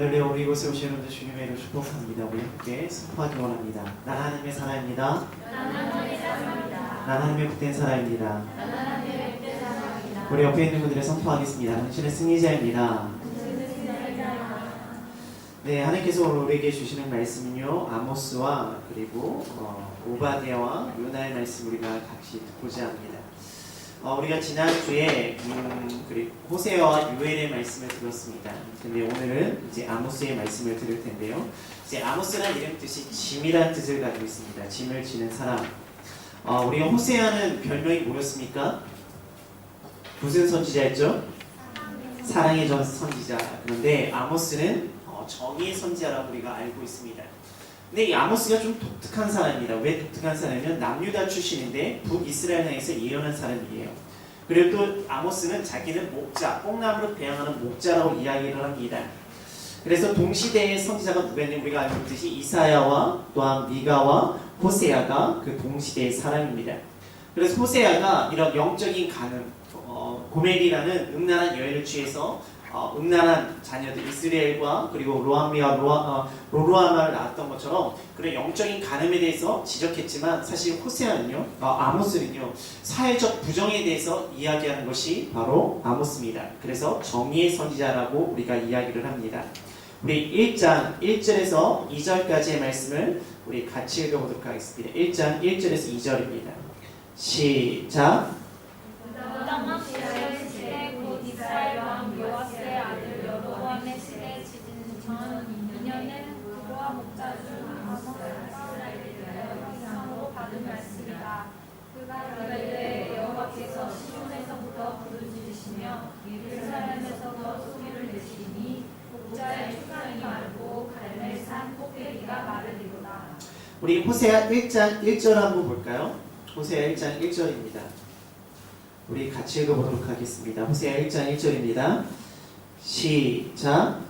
할렐루야. 우리 이곳에 오신 여러분들 주님의 이름을 축복합니다. 우리 함께 선포하기 원합니다. 나는 하나님의 사람입니다. 나는 하나님의 복된 사람입니다. 우리 옆에 있는 분들의 선포하겠습니다. 당신은 승리자입니다. 네, 하나님께서 오늘 우리에게 주시는 말씀은요, 아모스와 그리고 오바댜와 요나의 말씀 우리가 같이 듣고자 합니다. 우리가 지난주에 그리고 호세아와 요엘의 말씀을 들었습니다. 근데 오늘은 이제 아모스의 말씀을 들을 텐데요. 이제 아모스라는 이름 뜻이 짐이라는 뜻을 가지고 있습니다. 짐을 지는 사람. 우리가 호세아는 별명이 뭐였습니까? 무슨 선지자였죠? 사랑의 선지자. 그런데 아모스는 정의의 선지자라고 우리가 알고 있습니다. 근데 이 아모스가 좀 독특한 사람입니다. 왜 독특한 사람이면 남유다 출신인데 북이스라엘 땅에서 예언한 사람이에요. 그리고 또 아모스는 자기는 목자, 뽕나무로 배양하는 목자라고 이야기를 합니다. 그래서 동시대의 선지자가 누구였냐면 우리가 알고 있듯이 이사야와 또한 미가와 호세아가 그 동시대의 사람입니다. 그래서 호세아가 이런 영적인 가늠, 고멜이라는 음란한 여인을 취해서 음란한 자녀들 이스라엘과 그리고 로암미와 로로아마를 낳았던 것처럼 그런 영적인 간음에 대해서 지적했지만 사실 호세아는요, 아모스는요, 사회적 부정에 대해서 이야기하는 것이 바로 아모스입니다. 그래서 정의의 선지자라고 우리가 이야기를 합니다. 우리 1장 1절에서 2절까지의 말씀을 우리 같이 읽어보도록 하겠습니다. 1장 1절에서 2절입니다. 시작. 우리 호세아 1장 1절 한번 볼까요? 호세아 1장 1절입니다. 우리 같이 읽어보도록 하겠습니다. 호세아 1장 1절입니다. 시작.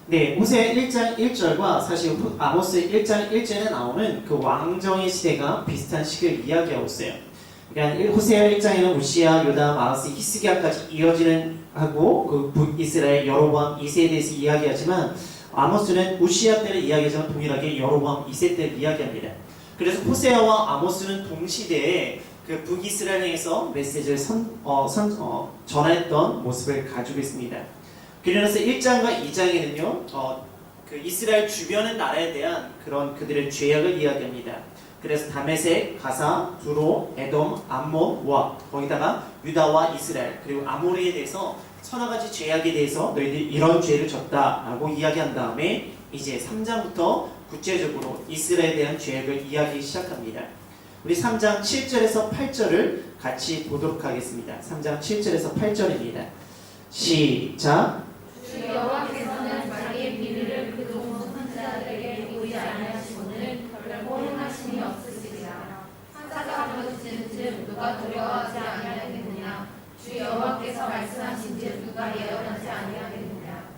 네, 호세아 1장 1절과 사실 아모스 1장 1절에 나오는 그 왕정의 시대가 비슷한 시기를 이야기하고 있어요. 그러니까 호세아 1장에는 우시아, 요담, 아하스, 히스기야까지 이어지는 하고 그 북이스라엘 여로보암 2세에 대해서 이야기하지만 아모스는 우시아 때를 이야기하지만 동일하게 여로보암 2세 때를 이야기합니다. 그래서 호세아와 아모스는 동시대에 그 북이스라엘에서 메시지를 전했던 모습을 가지고 있습니다. 그래서 1장과 2장에는요, 그 이스라엘 주변의 나라에 대한 그런 그들의 죄악을 이야기합니다. 그래서 다메섹, 가사, 두로, 에돔, 암몬, 모압, 거기다가 유다와 이스라엘, 그리고 아모리에 대해서 서너 가지 죄악에 대해서 너희들이 이런 죄를 졌다라고 이야기한 다음에 이제 3장부터 구체적으로 이스라엘에 대한 죄악을 이야기하기 시작합니다. 우리 3장 7절에서 8절을 같이 보도록 하겠습니다. 3장 7절에서 8절입니다. 시작. 주 여호와께서는 자기의 비밀을 그 종의 선지자들에게 보이지 아니하시고는 결코 행하심이 없으시리라. 한자가 부르짖은즉 누가 두려워하지 아니하겠느냐. 주 여호와께서 말씀하신즉 누가 예언하지 아니하겠느냐.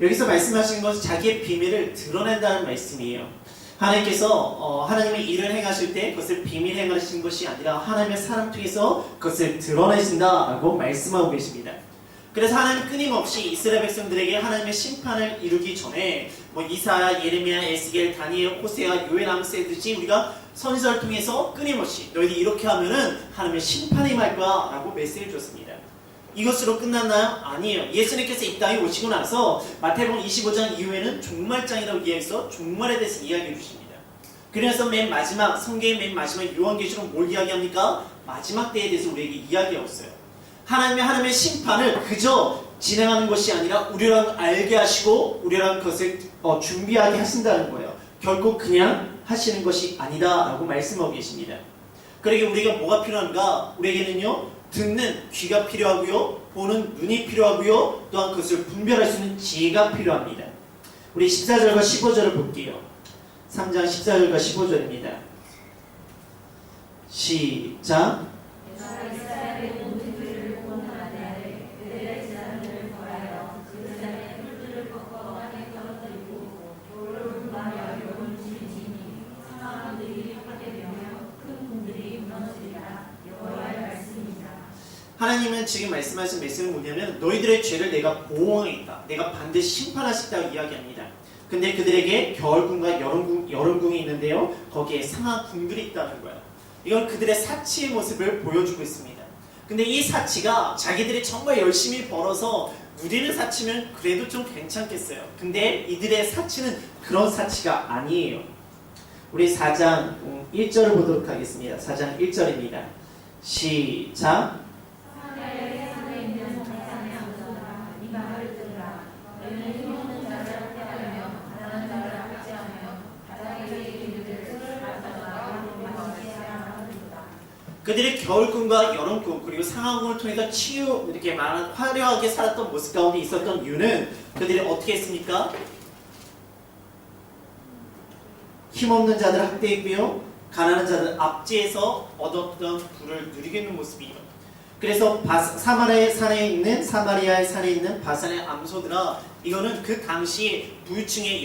여기서 말씀하신 것은 자기의 비밀을 드러낸다는 말씀이에요. 하나님께서 하나님의 일을 행하실 때 그것을 비밀 행하신 것이 아니라 하나님의 사람 통해서 그것을 드러내신다라고 말씀하고 계십니다. 그래서 하나님은 끊임없이 이스라엘 백성들에게 하나님의 심판을 이루기 전에 이사야, 예레미야, 에스겔, 다니엘, 호세아, 요엘, 아모스 듯이 우리가 선지자를 통해서 끊임없이 너희들이 이렇게 하면은 하나님의 심판이 임할 거야 라고 메시지를 줬습니다. 이것으로 끝났나요? 아니에요. 예수님께서 이 땅에 오시고 나서 마태복음 25장 이후에는 종말장이라고 이야기해서 종말에 대해서 이야기해 주십니다. 그래서 맨 마지막 성경의 맨 마지막 요한계시록 뭘 이야기합니까? 마지막 때에 대해서 우리에게 이야기하고 있어요. 하나님의 심판을 그저 진행하는 것이 아니라 우리랑 알게 하시고 우리랑 그것을 준비하게 하신다는 거예요. 결국 그냥 하시는 것이 아니다 라고 말씀하고 계십니다. 그러게 우리가 뭐가 필요한가? 우리에게는요, 듣는 귀가 필요하고요, 보는 눈이 필요하고요, 또한 그것을 분별할 수 있는 지혜가 필요합니다. 우리 14절과 15절을 볼게요. 3장 14절과 15절입니다. 시작. 하나님은 지금 말씀하신 메시지는 뭐냐면 너희들의 죄를 내가 보호하겠다. 내가 반드시 심판하시겠다고 이야기합니다. 근데 그들에게 겨울궁과 여름궁이 있는데요. 거기에 상하궁들이 있다는 거예요. 이건 그들의 사치의 모습을 보여주고 있습니다. 근데 이 사치가 자기들이 정말 열심히 벌어서 누리는 사치면 그래도 좀 괜찮겠어요. 근데 이들의 사치는 그런 사치가 아니에요. 우리 4장 1절을 보도록 하겠습니다. 4장 1절입니다. 시작. 하늘의 산에 있는 산의 아무도나 이 말을 들으라. 너희는 힘없는 자를 학대하며 가난한 자를 학대하며 바닥에 이르는 흙을 가져다가 마시게 하는도다. 그들이 겨울궁과 여름궁 그리고 상하궁을 통해서 이렇게 말한 화려하게 살았던 모습 가운데 있었던 이유는 그들이 어떻게 했습니까? 힘없는 자들 학대했고요. 가난한 자들 압제해서 얻었던 부를 누리게 있는 모습이에요. 그래서 사마리아의 산에 있는 바산의 암소들아, 이거는 그 당시 부유층의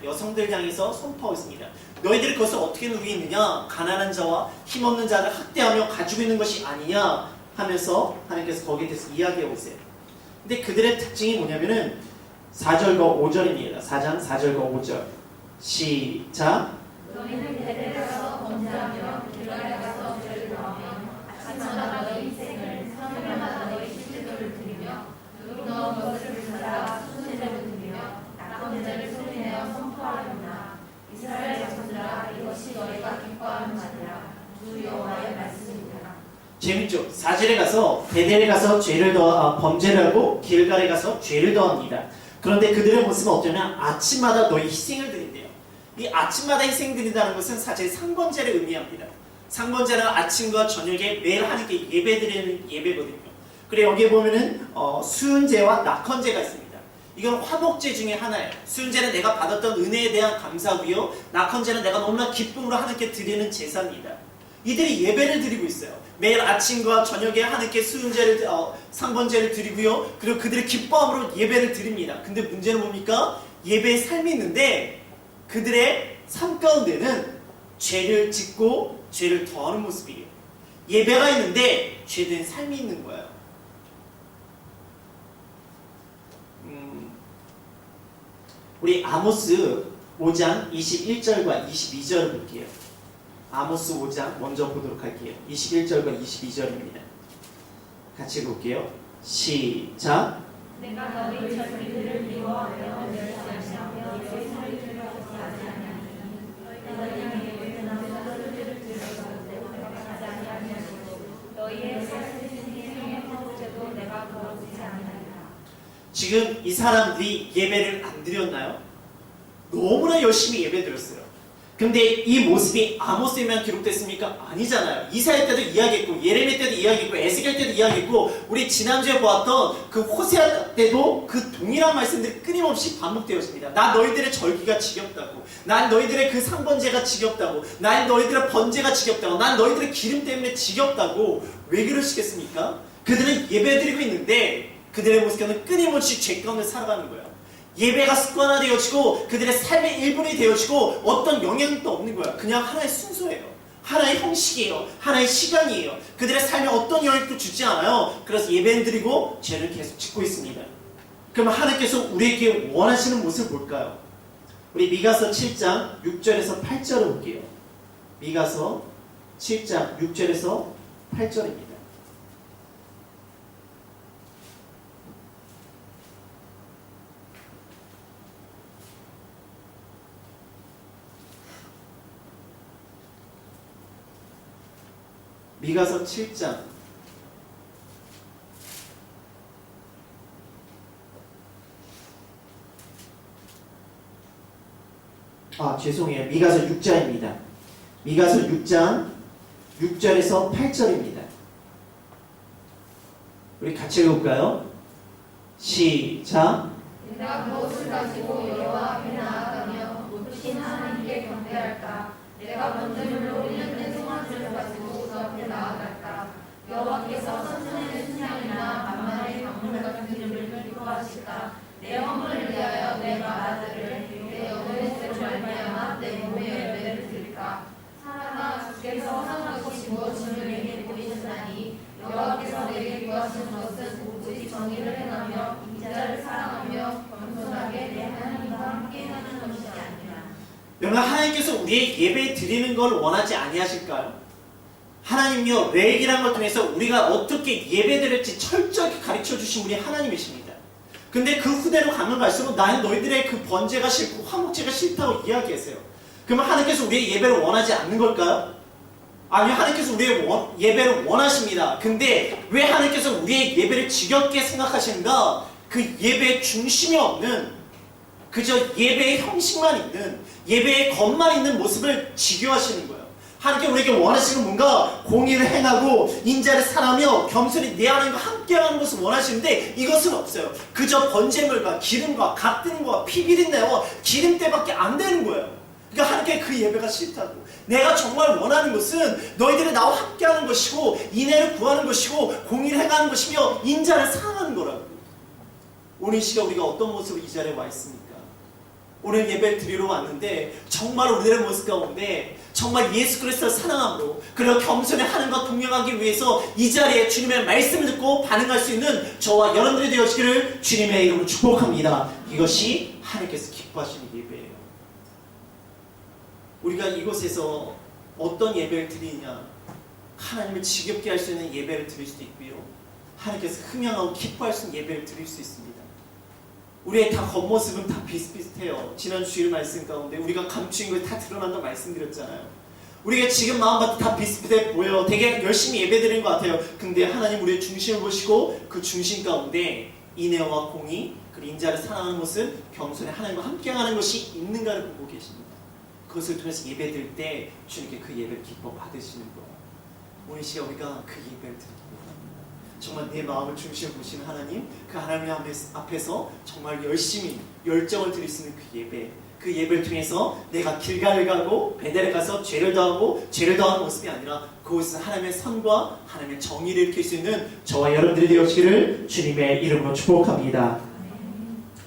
여성들 향해서 선포하고 있습니다. 너희들이 그것을 어떻게 누리고 있느냐? 가난한 자와 힘없는 자를 학대하며 가지고 있는 것이 아니냐? 하면서 하나님께서 거기에 대해서 이야기하고 있어요. 근데 그들의 특징이 뭐냐면은 4절과 5절입니다. 4장 4절과 5절. 시작. 너희는 대대를 가서 범죄하며 길가에 가서 죄를 범하며 아침마다 너희 희생을 사흘마다 너희 시체들을 드리며 누룩 것을 불사라 순례를 드리며 낙헌 죄를 소리내어 선포하려나. 이스라엘 자손들아, 이것이 너희가 기뻐하는 말이라. 주 여호와의 말씀이니라. 재밌죠? 4절에 가서 베델에 가서 범죄를 하고 길갈에 가서 죄를 더합니다. 그런데 그들의 모습은 어쩌면 아침마다 너희 희생을 드린대요. 이 아침마다 희생 드린다는 것은 사실 상번제를 의미합니다. 상번제는 아침과 저녁에 매일 하나님께 예배드리는 예배거든요. 그리고 여기에 보면은 수은제와 낙헌제가 있습니다. 이건 화목제 중에 하나예요. 수은제는 내가 받았던 은혜에 대한 감사고요. 낙헌제는 내가 너무나 기쁨으로 하나님께 드리는 제사입니다. 이들이 예배를 드리고 있어요. 매일 아침과 저녁에 하나님께 수은제를 상번제를 드리고요. 그리고 그들의 기뻐함으로 예배를 드립니다. 근데 문제는 뭡니까? 예배의 삶이 있는데 그들의 삶 가운데는 죄를 짓고 죄를 더하는 모습이에요. 예배가 있는데 죄된 삶이 있는 거예요. 우리 아모스 5장 21절과 22절을 볼게요. 아모스 5장 먼저 보도록 할게요. 21절과 22절입니다. 같이 볼게요. 시작. 내가 너희 절기들을 미워하며 멸시하며 너희 소리들을 듣지 아니하니 너희에게 베트남 사람들을 들여서 대답하지 아니하니고 너희의 생의 화목제도 내가 거두지 아니하리라. 지금 이 사람들이 예배를 안 드렸나요? 너무나 열심히 예배 드렸어요. 근데 이 모습이 아모스에만 기록됐습니까? 아니잖아요. 이사야 때도 이야기했고 예레미야 때도 이야기했고 에스겔 때도 이야기했고 우리 지난주에 보았던 그 호세아 때도 그 동일한 말씀들이 끊임없이 반복되었습니다. 나 너희들의 절기가 지겹다고, 난 너희들의 그 상번제가 지겹다고, 난 너희들의 번제가 지겹다고, 난 너희들의 기름 때문에 지겹다고. 왜 그러시겠습니까? 그들은 예배드리고 있는데 그들의 모습은 끊임없이 죄 가운데 살아가는 거예요. 예배가 습관화되어지고 그들의 삶의 일부분이 되어지고 어떤 영향도 없는 거야. 그냥 하나의 순서예요. 하나의 형식이에요. 하나의 시간이에요. 그들의 삶에 어떤 영향도 주지 않아요. 그래서 예배는 드리고 죄를 계속 짓고 있습니다. 그럼 하나님께서 우리에게 원하시는 모습을 볼까요? 우리 미가서 7장 6절에서 8절을 볼게요. 미가서 7장 6절에서 8절입니다. 미가서 7장 죄송해요. 미가서 6장입니다. 미가서 6장 6절에서 8절입니다. 우리 같이 읽어볼까요? 시작. 내가 무엇을 가지고 여호와 앞에 나아가며 높으신 하나님께 경배할까? 내가 번제물로 1년된 송아지를 가지고 그 앞에 나아갈까? 여호와께서 선천의 순양이나 만만의 강물 같은 기름을 기뻐하실까? 내 허물을 위하여 내 아들을 내 영혼의 죄로 말미암아 내 몸의 열매를 드릴까? 사람아, 주께서 허상하고 무엇을 내게 보이셨나니 여호와께서 내게 여러분, 하나님께서 우리의 예배 드리는 걸 원하지 아니하실까요? 하나님요, 레위기라는 걸 통해서 우리가 어떻게 예배드릴지 철저하게 가르쳐 주신 분이 하나님이십니다. 근데 그 후대로 가면 갈수록 나는 너희들의 그 번제가 싫고 화목제가 싫다고 이야기하세요. 그러면 하나님께서 우리의 예배를 원하지 않는 걸까요? 아니요, 하나님께서 우리의 예배를 원하십니다. 근데 왜 하나님께서 우리의 예배를 지겹게 생각하시는가? 그 예배의 중심이 없는, 그저 예배의 형식만 있는, 예배의 겉만 있는 모습을 지겨워하시는 거예요. 하나님께 우리에게 원하시는 뭔가 공의를 행하고 인자를 사랑하며 겸손히 내 하나님과 함께하는 것을 원하시는데 이것은 없어요. 그저 번제물과 기름과 갓 드는 것과 피 비린내와 기름때밖에 안 되는 거예요. 그러니까 하나님께 그 예배가 싫다고. 내가 정말 원하는 것은 너희들이 나와 함께하는 것이고 인애를 구하는 것이고 공의를 행하는 것이며 인자를 사랑하는 거라고. 오늘 이 시간 우리가 어떤 모습으로 이 자리에 와 있습니까? 오늘 예배를 드리러 왔는데 정말 우리들의 모습 가운데 정말 예수 그리스도를 사랑함으로 그리고 겸손히 하나님과 동행하기 위해서 이 자리에 주님의 말씀을 듣고 반응할 수 있는 저와 여러분들이 되어지기를 주님의 이름으로 축복합니다. 이것이 하나님께서 기뻐하시는 예배예요. 우리가 이곳에서 어떤 예배를 드리냐, 하나님을 지겹게 할 수 있는 예배를 드릴 수도 있고요, 하나님께서 흠양하고 기뻐할 수 있는 예배를 드릴 수 있습니다. 우리의 다 겉모습은 다 비슷비슷해요. 지난 주일 말씀 가운데 우리가 감추인 걸 다 드러난다고 말씀드렸잖아요. 우리가 지금 마음밭 다 비슷비슷해 보여요. 되게 열심히 예배드리는 것 같아요. 근데 하나님 우리의 중심을 보시고 그 중심 가운데 인애와 공의, 그리고 인자를 사랑하는 모습, 겸손히 하나님과 함께하는 것이 있는가를 보고 계십니다. 그것을 통해서 예배드릴 때 주님께 그 예배를 기뻐 받으시는 거예요. 오늘 시간 우리가 그 예배를 드리기 원합니다. 정말 내 마음을 중심에 보시는 하나님, 그 하나님 앞에서 정말 열심히 열정을 드릴 수 있는 그 예배, 그 예배를 통해서 내가 길가를 가고 베델에 가서 죄를 더하는 모습이 아니라 그곳에서 하나님의 선과 하나님의 정의를 일으킬 수 있는 저와 여러분들이 되어지기를 주님의 이름으로 축복합니다.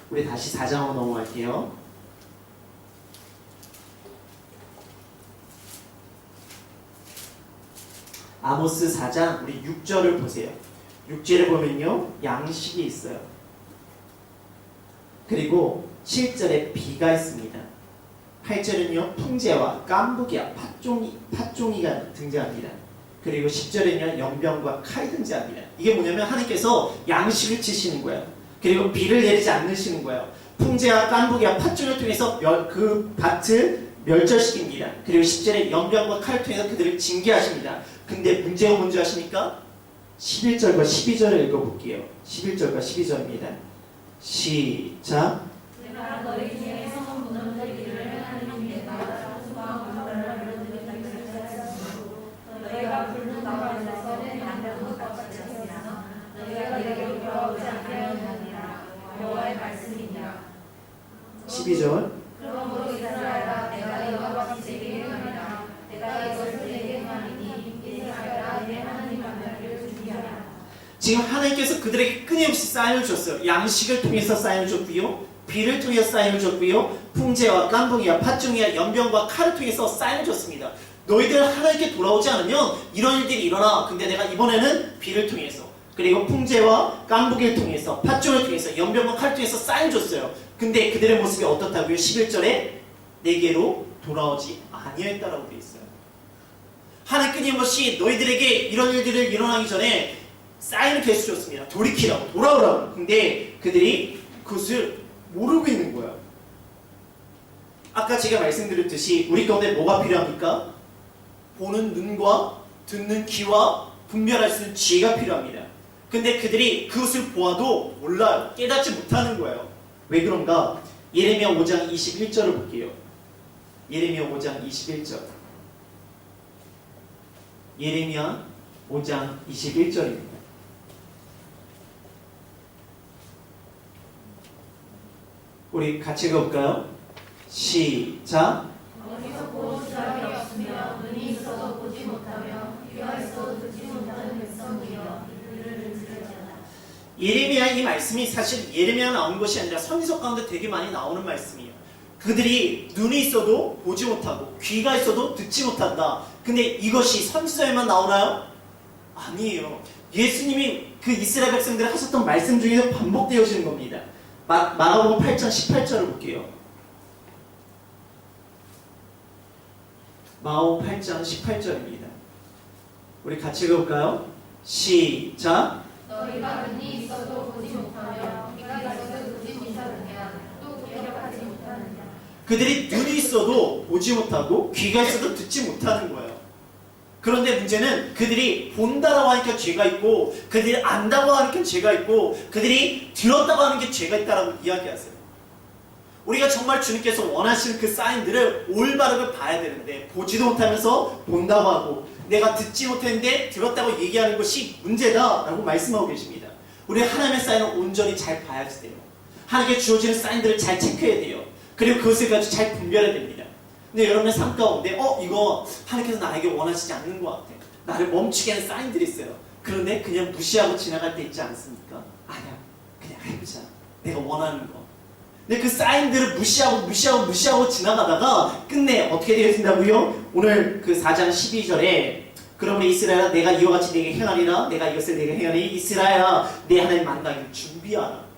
우리 다시 4장으로 넘어갈게요. 아모스 4장 우리 6절을 보세요. 6절에 보면요, 양식이 있어요. 그리고 7절에 비가 있습니다. 8절은요, 풍제와 깐부기와 팥종이가 등장합니다. 그리고 10절에는요, 연병과 칼이 등장합니다. 이게 뭐냐면 하나님께서 양식을 치시는 거예요. 그리고 비를 내리지 않으시는 거예요. 풍제와 깐부기와 팥종을 통해서 그 밭을 멸절시킵니다. 그리고 10절에 연병과 칼을 통해서 그들을 징계하십니다. 근데 문제가 뭔지 아십니까? 11절과 12절을 읽어볼게요. 11절과 12절입니다. 시작. 내가 너희 중에 성은 무너뜨리기를 하나님께 따라 수고하고 물러를 이루어주고 너희가 붉은 가운데서 반대한 것 같이 했으나 너희가 내게로 돌아오지 않게 하느니라. 여호와의 말씀이니라. 12절. 그러므로 이스라엘아, 내가 이와 같이 내게 행하리라. 내가 이것을 내게 행하리니 이스라엘아, 내 하나님 만나기를 준비하라. 지금 하나님께서 그들에게 끊임없이 사인을 줬어요. 양식을 통해서 사인을 줬고요, 비를 통해서 사인을 줬고요, 풍제와 깐붕이와 팥종이와 연병과 칼을 통해서 사인을 줬습니다. 너희들 하나님께 돌아오지 않으면 이런 일들이 일어나. 근데 내가 이번에는 비를 통해서, 그리고 풍제와 깐부기를 통해서, 팥종을 통해서, 연병과 칼을 통해서 사인을 줬어요. 근데 그들의 모습이 어떻다고요? 11절에 내게로 돌아오지 아니했다라고 되어 있어요. 하나님 끊임없이 너희들에게 이런 일들을 일어나기 전에 사인을 계속 줬습니다. 돌이키라고, 돌아오라고. 근데 그들이 그것을 모르고 있는 거예요. 아까 제가 말씀드렸듯이 우리 가운데 뭐가 필요합니까? 보는 눈과 듣는 귀와 분별할 수 있는 지혜가 필요합니다. 근데 그들이 그것을 보아도 몰라요. 깨닫지 못하는 거예요. 왜 그런가? 예레미야 5장 21절을 볼게요. 예레미야 5장 21절. 예레미야 5장 21절입니다. 우리 같이 읽어볼까요? 시작. 어디서 본 사람이 없으며 눈이 있어도 보지 못하며 귀가 있어도 듣지 못하는 백성이여 이를 들으리라. 예레미야 이 말씀이 사실 예레미야 나온 것이 아니라 선지서 가운데 되게 많이 나오는 말씀이에요. 그들이 눈이 있어도 보지 못하고 귀가 있어도 듣지 못한다. 근데 이것이 선지서에만 나오나요? 아니에요. 예수님이 그 이스라엘 백성들이 하셨던 말씀 중에서 반복되어지는 겁니다. 마가복음 8장 18절을 볼게요. 마오 8장 18절입니다. 우리 같이 읽어볼까요? 시작. 너희가 눈이 있어도 보지 못하며 귀가 있어도 듣지 못하느냐 또 기억하지 못하느냐. 그들이 눈이 있어도 보지 못하고 귀가 있어도 듣지 못하는 거예요. 그런데 문제는 그들이 본다라고 하니까 죄가 있고 그들이 안다고 하니까 죄가 있고 그들이 들었다고 하는 게 죄가 있다라고 이야기하세요. 우리가 정말 주님께서 원하시는 그 사인들을 올바르게 봐야 되는데 보지도 못하면서 본다고 하고 내가 듣지 못했는데 들었다고 얘기하는 것이 문제다라고 말씀하고 계십니다. 우리 하나님의 사인을 온전히 잘 봐야지 돼요. 하나님께 주어지는 사인들을 잘 체크해야 돼요. 그리고 그것을 가지고 잘 분별해야 됩니다. 근데 여러분의 삶 가운데 이거 하나님께서 나에게 원하시지 않는 것 같아. 나를 멈추게 하는 사인들이 있어요. 그런데 그냥 무시하고 지나갈 때 있지 않습니까? 아니야, 그냥 해보자. 내가 원하는 거. 근데 그 사인들을 무시하고 지나가다가 끝내 어떻게 되어진다고요? 오늘 그 4장 12절에 그러므로 이스라엘아 내가 이와 같이 내게 행하리라. 내가 이것을 내게 행하니 이스라엘아 내 하나님 만나기를 준비하라.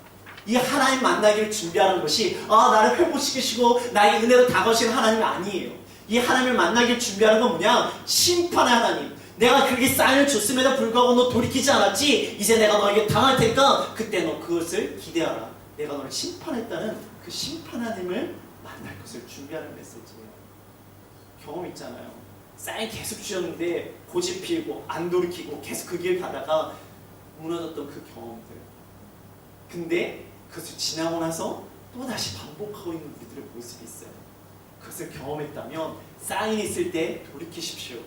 이 하나님 만나기를 준비하는 것이 나를 회복시키시고 나에게 은혜로 다가오시는 하나님이 아니에요. 이 하나님을 만나기를 준비하는 건 뭐냐? 심판의 하나님. 내가 그렇게 사인을 줬음에도 불구하고 너 돌이키지 않았지? 이제 내가 너에게 당할 테니까 그때 너 그것을 기대하라. 내가 너를 심판했다는 그 심판 하나님을 만날 것을 준비하는 메시지예요. 경험 있잖아요. 사인 계속 주셨는데 고집 피우고 안 돌이키고 계속 그 길 가다가 무너졌던 그 경험들. 근데 그것을 지나고 나서 또다시 반복하고 있는 우리들의 모습이 있어요. 그것을 경험했다면 사인이 있을 때 돌이키십시오.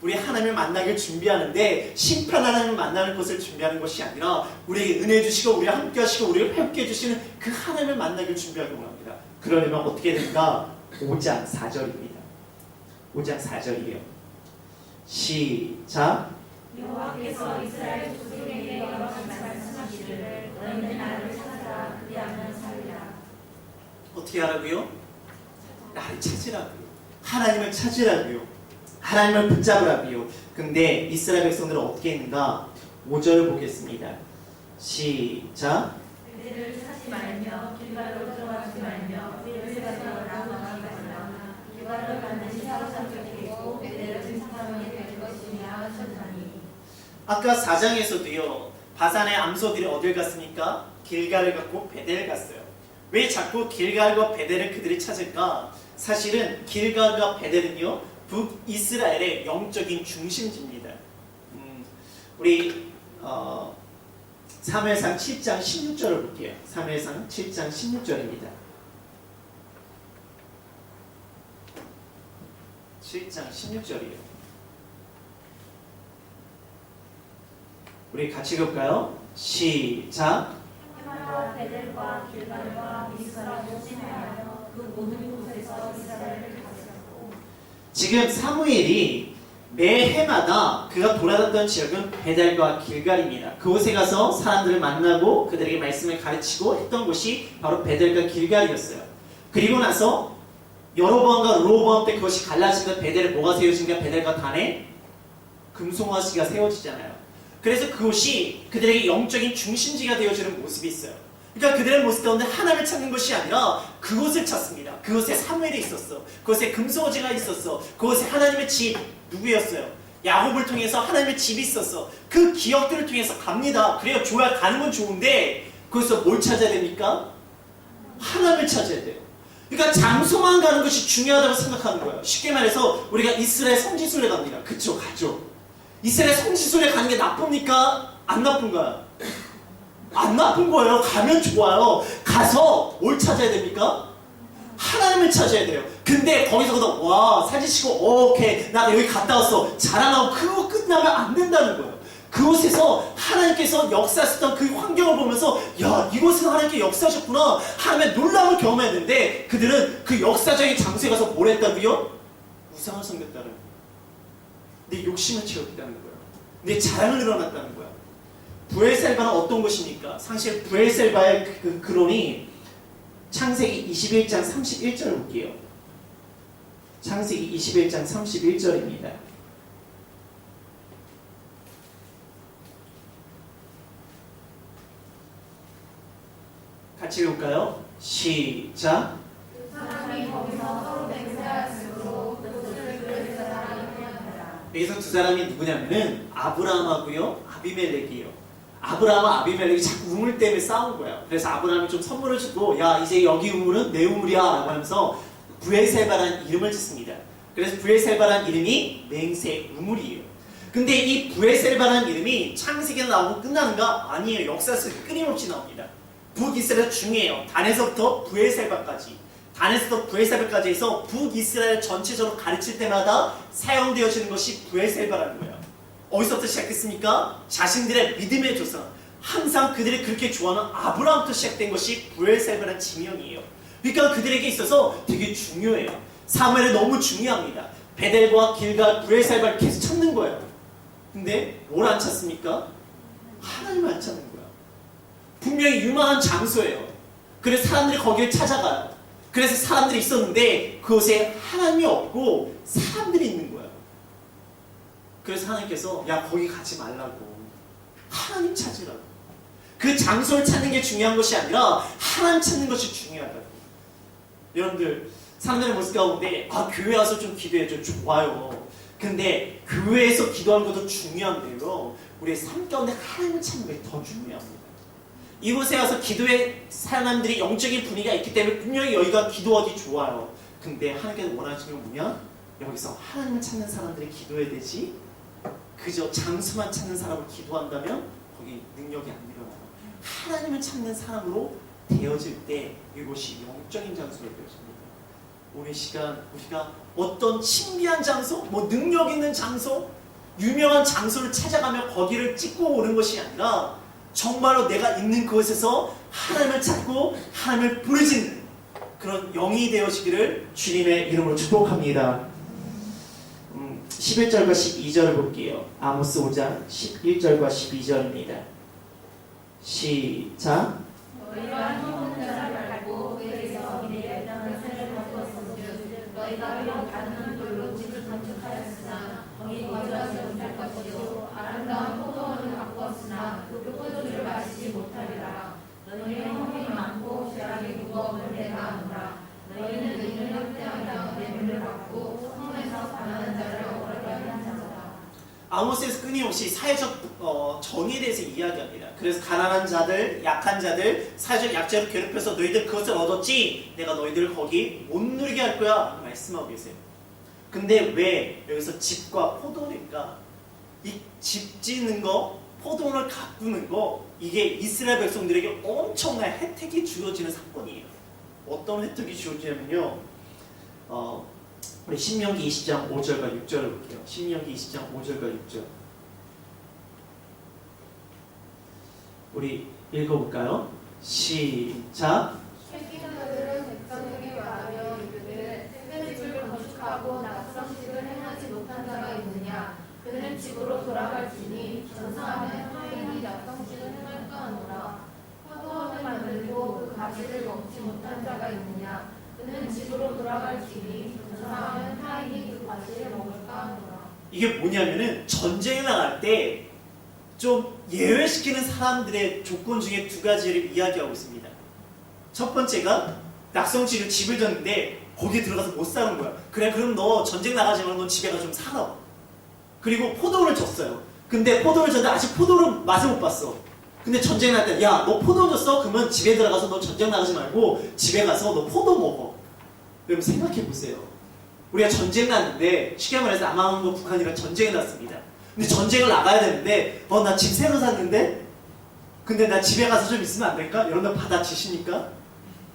우리 하나님을 만나길 준비하는데 심판 하나님을 만나는 것을 준비하는 것이 아니라 우리에게 은혜 주시고 우리와 함께 하시고 우리를 회복해 주시는 그 하나님을 만나길 준비하려고 합니다. 그러려면 어떻게 될까? 5장 4절입니다. 5장 4절이에요. 시작. 여호와께서 이스라엘 족속에게 여러 가지 말씀하시기를 너희는 나를 찾아라 그리하면 살리라. 어떻게 하라고요? 나를 찾으라고요. 하나님을 찾으라고요. 하나님을 붙잡으라고요. 근데 이스라엘 백성들은 어떻게 했는가? 5절 보겠습니다. 시작. 그들을 찾지 말며 길갈로 들어가지 말며 베델에서 나아가지 말며 길갈을 반드시 사로잡게 되고 베델을 생각하게 될 것이며 하셨나니. 아까 4장에서도요. 바산의 암소들이 어딜 갔습니까? 길갈을 갔고 베델을 갔어요. 왜 자꾸 길갈과 베델을 그들이 찾을까? 사실은 길갈과 베델은요. 북이스라엘의 영적인 중심지입니다. 우리 사무엘상 7장 16절을 볼게요. 사무엘상 7장 16절입니다. 7장 16절이에요. 우리 같이 읽을까요? 시작. 해마와 베델과 길갈과 미스라 조심하여 그 모든 곳에서 이스라엘을 다스렸고. 지금 사무엘이 매 해마다 그가 돌아다녔던 지역은 베델과 길갈입니다. 그곳에 가서 사람들을 만나고 그들에게 말씀을 가르치고 했던 곳이 바로 베델과 길갈이었어요. 그리고 나서 여로보암과 르호보암 때 그것이 갈라지면 베델에 뭐가 세워진가? 베델과 단에 금송아지가 세워지잖아요. 그래서 그곳이 그들에게 영적인 중심지가 되어지는 모습이 있어요. 그러니까 그들의 모습 가운데 하나님을 찾는 것이 아니라 그곳을 찾습니다. 그곳에 사무엘이 있었어. 그곳에 금송아지가 있었어. 그곳에 하나님의 집 누구였어요? 야곱을 통해서 하나님의 집이 있었어. 그 기억들을 통해서 갑니다. 그래요. 좋아요. 가는 건 좋은데 거기서 뭘 찾아야 됩니까? 하나님을 찾아야 돼요. 그러니까 장소만 가는 것이 중요하다고 생각하는 거예요. 쉽게 말해서 우리가 이스라엘 성지순례 갑니다. 그쵸? 가죠. 이스라엘 성지순례 가는 게 나쁩니까? 안 나쁜가요? 안 나쁜 거예요. 가면 좋아요. 가서 뭘 찾아야 됩니까? 하나님을 찾아야 돼요. 근데 거기서 와 사진 찍고 오케이 나 여기 갔다 왔어 자랑하고 그거 끝나면 안 된다는 거예요. 그곳에서 하나님께서 역사하셨던 그 환경을 보면서 야 이곳은 하나님께 역사하셨구나 하나님의 놀라움을 경험해야 되는데 그들은 그 역사적인 장소에 가서 뭘 했다고요? 우상을 섬겼다는 거예요. 내 욕심을 채웠다는 거예요. 내 자랑을 늘어났다는 거예요. 브엘셀바는 어떤 곳입니까? 사실 브엘셀바의 그 근원이 창세기 21장 31절 볼게요. 창세기 21장 31절입니다. 같이 읽을까요? 시작. 그 사람이 거기서 서로 맹세하였으므로 그것을 여기서 두 사람이 누구냐면은 아브라함하고요 아비멜렉이에요. 아브라함과 아비멜렉이 자꾸 우물 때문에 싸운 거예요. 그래서 아브라함이 좀 선물을 주고 야 이제 여기 우물은 내 우물이야 라고 하면서 브엘세바라는 이름을 짓습니다. 그래서 브엘세바라는 이름이 맹세 우물이에요. 근데 이 브엘세바라는 이름이 창세기에 나오고 끝나는가? 아니에요. 역사에서 끊임없이 나옵니다. 북이스라엘 중요해요. 단에서부터 브엘세바까지. 단에서부터 브엘세바까지 해서 북이스라엘 전체적으로 가르칠 때마다 사용되어지는 것이 브엘세바라는 거예요. 어디서부터 시작했습니까? 자신들의 믿음의 조상. 항상 그들이 그렇게 좋아하는 아브라함부터 시작된 것이 브엘세바라는 지명이에요. 그러니까 그들에게 있어서 되게 중요해요. 사무엘이 너무 중요합니다. 베델과 길갈, 브엘세바를 계속 찾는 거예요. 근데 뭘 안 찾습니까? 하나님을 안 찾는 거야. 분명히 유망한 장소예요. 그래서 사람들이 거기를 찾아가요. 그래서 사람들이 있었는데 그곳에 하나님이 없고 사람들이 있는 거야. 그래서 하나님께서 야 거기 가지 말라고. 하나님 찾으라고. 그 장소를 찾는 게 중요한 것이 아니라 하나님 찾는 것이 중요하다고. 여러분들 사람들의 모습 가운데 교회 와서 좀 기도해줘. 좋아요. 근데 교회에서 기도하는 것도 중요한데요. 우리의 삶 가운데 하나님을 찾는 게 더 중요합니다. 이곳에 와서 기도의 사람들이 영적인 분위기가 있기 때문에 분명히 여기가 기도하기 좋아요. 근데 하나님께서 원하시는 건 뭐냐? 여기서 하나님을 찾는 사람들이 기도해야 되지 그저 장수만 찾는 사람을 기도한다면 거기 능력이 안 일어나요. 하나님을 찾는 사람으로 되어질 때 이곳이 영적인 장소가 되어집니다. 오늘 시간 우리가 어떤 신비한 장소, 뭐 능력 있는 장소, 유명한 장소를 찾아가며 거기를 찍고 오는 것이 아니라 정말로 내가 있는 그곳에서 하나님을 찾고 하나님을 부르짖는 그런 영이 되어지기를 주님의 이름으로 축복합니다. 11절과 12절을 볼게요. 아모스 5장 11절과 12절입니다. 시작. 너희가 힘없는 자를 알고 그에게서 미래의 땅을 세를 거두었은즉 너희가 이런 가는 돌로 집을 건축하였으나 거기 거주하지 못할 것이요 아름다운 포도원을 가꾸었으나 그 포도주를 마시지 못하리라. 너희의 허물이 많고 죄악이 무거움을 내가 아노라. 너희는 이를 확대하여 뇌물을 받고 성에서 가난한 자를 억울하게 하는 자다. 아모스에서 끊임없이 사회적 정의에 대해서 이야기합니다. 그래서 가난한 자들, 약한 자들, 사회적 약자를 괴롭혀서 너희들 그것을 얻었지 내가 너희들을 거기 못 누리게 할 거야 말씀하고 계세요. 근데 왜 여기서 집과 포도니까 이 집 짓는 거, 포도원을 가꾸는 거 이게 이스라엘 백성들에게 엄청난 혜택이 주어지는 사건이에요. 어떤 혜택이 주어지냐면요. 우리 신명기 20장 5절과 6절을 볼게요. 신명기 20장 5절과 6절. 우리 읽어볼까요? 시작. 새끼들은 백성에게 말하며 이르되 새 집을 건축하고 낙성식을 행하지 못한 자가 있느냐? 그는 집으로 돌아갈지니 전사하면 하인이 낙성식을 행할까 하노라. 포도원을 만들고 그 가지를 먹지 못한 자가 있느냐? 그는 집으로 돌아갈지니 전사하면 하인이 그 가지를 먹을까 하노라. 이게 뭐냐면은 전쟁에 나갈 때 좀 예외시키는 사람들의 조건 중에 두 가지를 이야기하고 있습니다. 첫 번째가 낙성지를 집을 졌는데 거기에 들어가서 못 사는 거야. 그래 그럼 너 전쟁 나가지 말고 너 집에 가서 좀 살아. 그리고 포도를 줬어요. 근데 포도를 줬는데 아직 포도를 맛을 못 봤어. 근데 전쟁 날 때 야 너 포도 줬어? 그러면 집에 들어가서 너 전쟁 나가지 말고 집에 가서 너 포도 먹어. 여러분 생각해 보세요. 우리가 전쟁 났는데 쉽게 말해서 남한과 북한이랑 전쟁이 났습니다. 근데 전쟁을 나가야 되는데 나 집 새로 샀는데 근데 나 집에 가서 좀 있으면 안 될까? 여러분들 받아치십니까?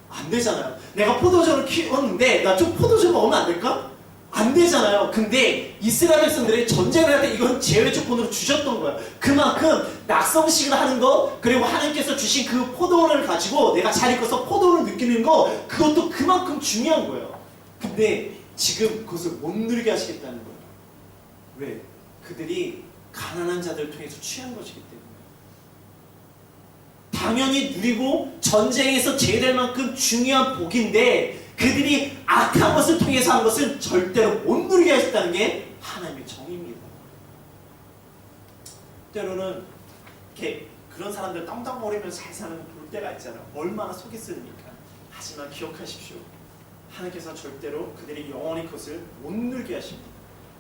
안 되잖아요. 내가 포도주를 키웠는데 나 좀 포도주 먹으면 안 될까? 안 되잖아요. 근데 이스라엘 백성들이 전쟁을 할 때 이건 제외 조건으로 주셨던 거예요. 그만큼 낙성식을 하는 거 그리고 하나님께서 주신 그 포도원을 가지고 내가 잘 익어서 포도를 느끼는 거 그것도 그만큼 중요한 거예요. 근데 지금 그것을 못 누리게 하시겠다는 거예요. 왜? 그들이 가난한 자들을 통해서 취한 것이기 때문에. 당연히 누리고 전쟁에서 제외될 만큼 중요한 복인데 그들이 악한 것을 통해서 한 것은 절대로 못 누리게 하셨다는 게 하나님의 정의입니다. 때로는 이렇게 그런 사람들 땅땅거리면서 잘 사는 볼 때가 있잖아요. 얼마나 속이 쓰립니까? 하지만 기억하십시오. 하나님께서 절대로 그들이 영원히 그것을 못 누리게 하십니다.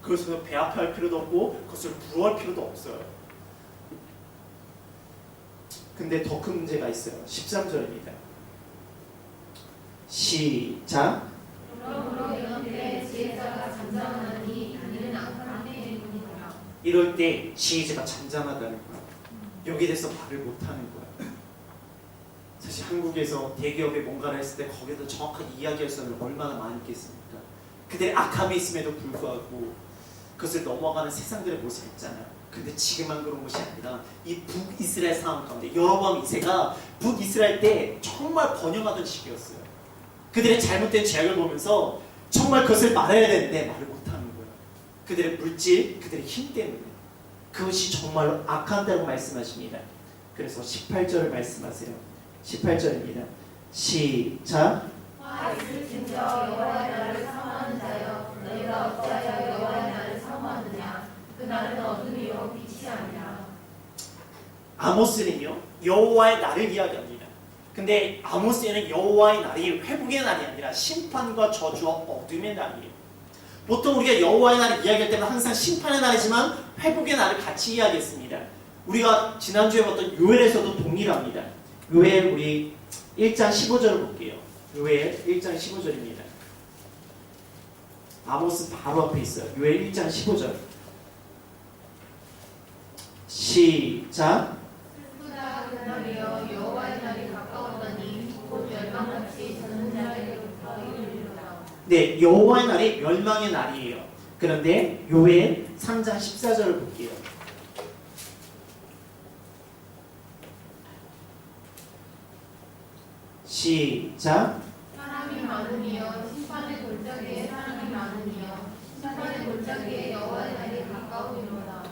그것을 배합할 필요도 없고 그것을 부러워할 필요도 없어요. 근데 더 큰 문제가 있어요. 13절입니다. 시작. 그러므로 이런 때에 지혜자가 잠잠하니 이는 악한 때일 뿐이라. 이럴 때 지혜자가 잠잠하다는 거야. 여기에 대해서 말을 못하는 거야. 사실 한국에서 대기업에 뭔가를 했을 때 거기서 정확하게 이야기할 수는 얼마나 많이 있겠습니까? 그들의 악함이 있음에도 불구하고 그것을 넘어가는 세상들의 모습이 있잖아요. 근데 지금만 그런 것이 아니라 이 북이스라엘 상황 가운데 여로보암 2세가 북이스라엘 때 정말 번영하던 시기였어요. 그들의 잘못된 죄악을 보면서 정말 그것을 말해야 되는데 말을 못하는 거예요. 그들의 물질, 그들의 힘 때문에. 그것이 정말로 악한 다고 말씀하십니다. 그래서 18절을 말씀하세요. 18절입니다. 시작. 화 있을진저 여호와의 날을 사모하는 자여 너희가 어찌하여 여호와의 날을 사모하느냐. 그 날은 어둠이요 빛이 아니라. 아모스는요 여호와의 날을 이야기합니다. 근데 아모스에는 여호와의 날이 회복의 날이 아니라 심판과 저주와 어둠의 날이에요. 보통 우리가 여호와의 날을 이야기할 때는 항상 심판의 날이지만 회복의 날을 같이 이야기했습니다. 우리가 지난주에 봤던 요엘에서도 동일합니다. 요엘 우리 1장 15절을 볼게요. 요엘 1장 15절입니다. 아모스 바로 앞에 있어요. 요엘 1장 15절. 시작. 슬프다 그날이여 여호와의 날이 가까웠더니 곧 멸망같이 저는 자에게로부터 이르리로다. 네, 여호와의 날이 멸망의 날이에요. 그런데 요엘 3장 14절을 볼게요. 시작. 사람이 많으니여 심판의 골짜기에 사람이 많으니여 심판의 골짜기에 여호와의 날이 가까우리로다.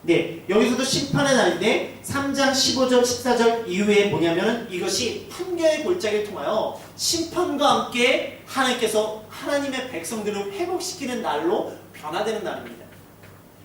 네, 여기서도 심판의 날인데 3장 15절 14절 이후에 뭐냐면은 이것이 판결의 골짜기를 통하여 심판과 함께 하나님께서 하나님의 백성들을 회복시키는 날로 변화되는 날입니다.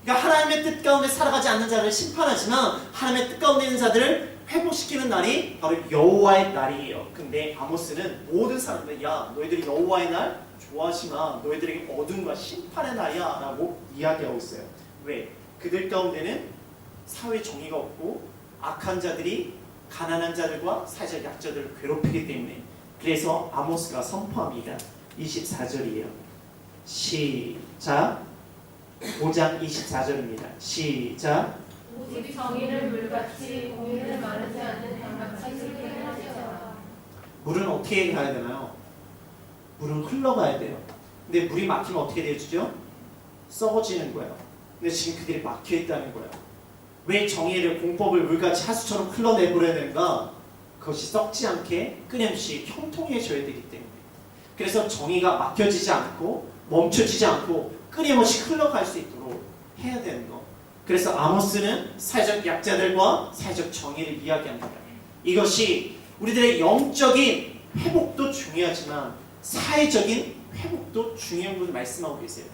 그러니까 하나님의 뜻 가운데 살아가지 않는 자를 심판하지만 하나님의 뜻 가운데 있는 자들을 회복시키는 날이 바로 여호와의 날이에요. 근데 아모스는 모든 사람들 야 너희들이 여호와의 날 좋아하지만 너희들에게 어둠과 심판의 날이야 라고 이야기하고 있어요. 왜? 그들 가운데는 사회 정의가 없고 악한 자들이 가난한 자들과 사회적 약자들을 괴롭히기 때문에. 그래서 아모스가 선포합니다. 24절이에요. 시작. 5장 24절입니다. 시작. 오직 정의를 물같이 공의를 마르지 않는 강같이 슬게 하시라. 물은 어떻게 가야 되나요? 물은 흘러가야 돼요. 근데 물이 막히면 어떻게 되어지죠? 썩어지는 거예요. 근데 지금 그들이 막혀 있다는 거예요. 왜 정의를 공법을 물같이 하수처럼 흘러내버려야 되는가? 그것이 썩지 않게 끊임없이 형통해져야 되기 때문에. 그래서 정의가 막혀지지 않고 멈춰지지 않고 끊임없이 흘러갈 수 있도록 해야 되는 거. 그래서 아모스는 사회적 약자들과 사회적 정의를 이야기합니다. 이것이 우리들의 영적인 회복도 중요하지만 사회적인 회복도 중요한 것을 말씀하고 계세요.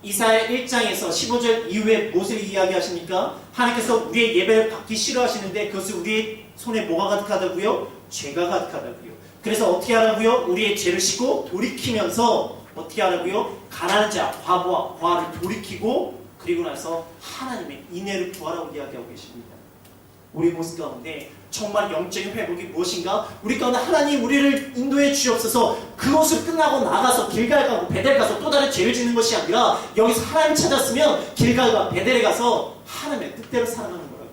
이사야 1장에서 15절 이후에 무엇을 이야기하십니까? 하나님께서 우리의 예배를 받기 싫어하시는데 그것을 우리의 손에 뭐가 가득하다고요? 죄가 가득하다고요. 그래서 어떻게 하라고요? 우리의 죄를 씻고 돌이키면서 어떻게 하라고요? 가난한 자, 과부와 과를 돌이키고 그리고 나서 하나님의 인애를 구하라고 이야기하고 계십니다. 우리 모습 가운데 정말 영적인 회복이 무엇인가? 우리 가운데 하나님 우리를 인도해 주옵소서. 그것을 끝나고 나가서 길갈 가고 베델 가서 또 다른 죄를 짓는 것이 아니라 여기서 하나님 찾았으면 길갈과 베델에 가서 하나님의 뜻대로 살아가는 거라고요.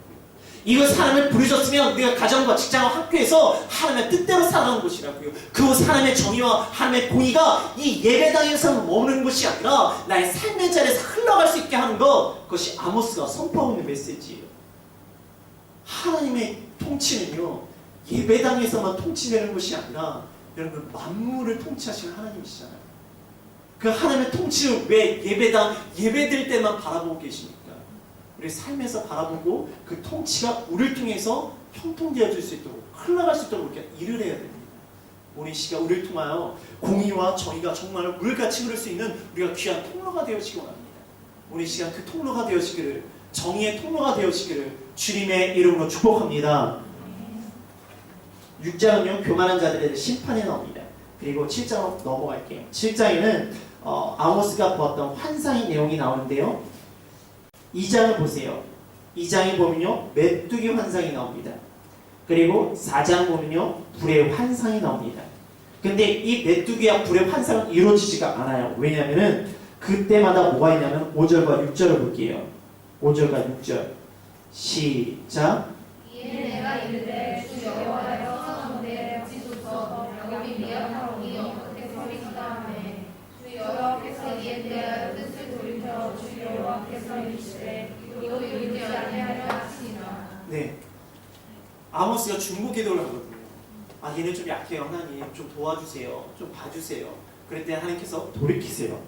이것 하나님을 부르셨으면 우리가 가정과 직장과 학교에서 하나님의 뜻대로 살아가는 것이라고요. 그것이 하나님의 정의와 하나님의 공의가 이 예배당에서 머무는 것이 아니라 나의 삶의 자리에서 흘러갈 수 있게 하는 것, 그것이 아모스가 선포하고 있는 메시지예요. 하나님의 통치는요 예배당에서만 통치되는 것이 아니라 여러분 만물을 통치하시는 하나님이시잖아요. 그 하나님의 통치를 왜 예배당 예배드릴 때만 바라보고 계십니까? 우리 삶에서 바라보고 그 통치가 우리를 통해서 형통되어질 수 있도록 흘러갈 수 있도록 이렇게 일을 해야 됩니다. 오늘 시간 우리를 통하여 공의와 정의가 정말 물같이 흐를 수 있는 우리가 귀한 통로가 되어지기 원합니다. 오늘 시간 그 통로가 되어지기를, 정의의 통로가 되어지기를 주님의 이름으로 축복합니다. 6장은요 교만한 자들에 대해 심판이 나옵니다. 그리고 7장으로 넘어갈게요. 7장에는 아모스가 보았던 환상의 내용이 나오는데요. 2장을 보세요. 2장에 보면요, 메뚜기 환상이 나옵니다. 그리고 4장 보면요, 불의 환상이 나옵니다. 근데 이 메뚜기와 불의 환상은 이루어지지가 않아요. 왜냐하면은 그때마다 뭐가 있냐면 5절과 6절을 볼게요. 5절과 6절 시작. 이에 내가 이르되 주 여호와여 청하건대 지소서 여기 미약하오니 어떻게 서리이다 하매 주 여호와께서 이에 대하여 뜻을 돌이켜 주 여호와께서 이르시되 이도 이루지 아니하려 하시니라. 네, 아모스가 중보 기도를 하거든요. 아, 얘네 좀 약해요. 하나님 좀 도와주세요. 좀 봐주세요. 그럴 때 하나님께서 돌이키세요.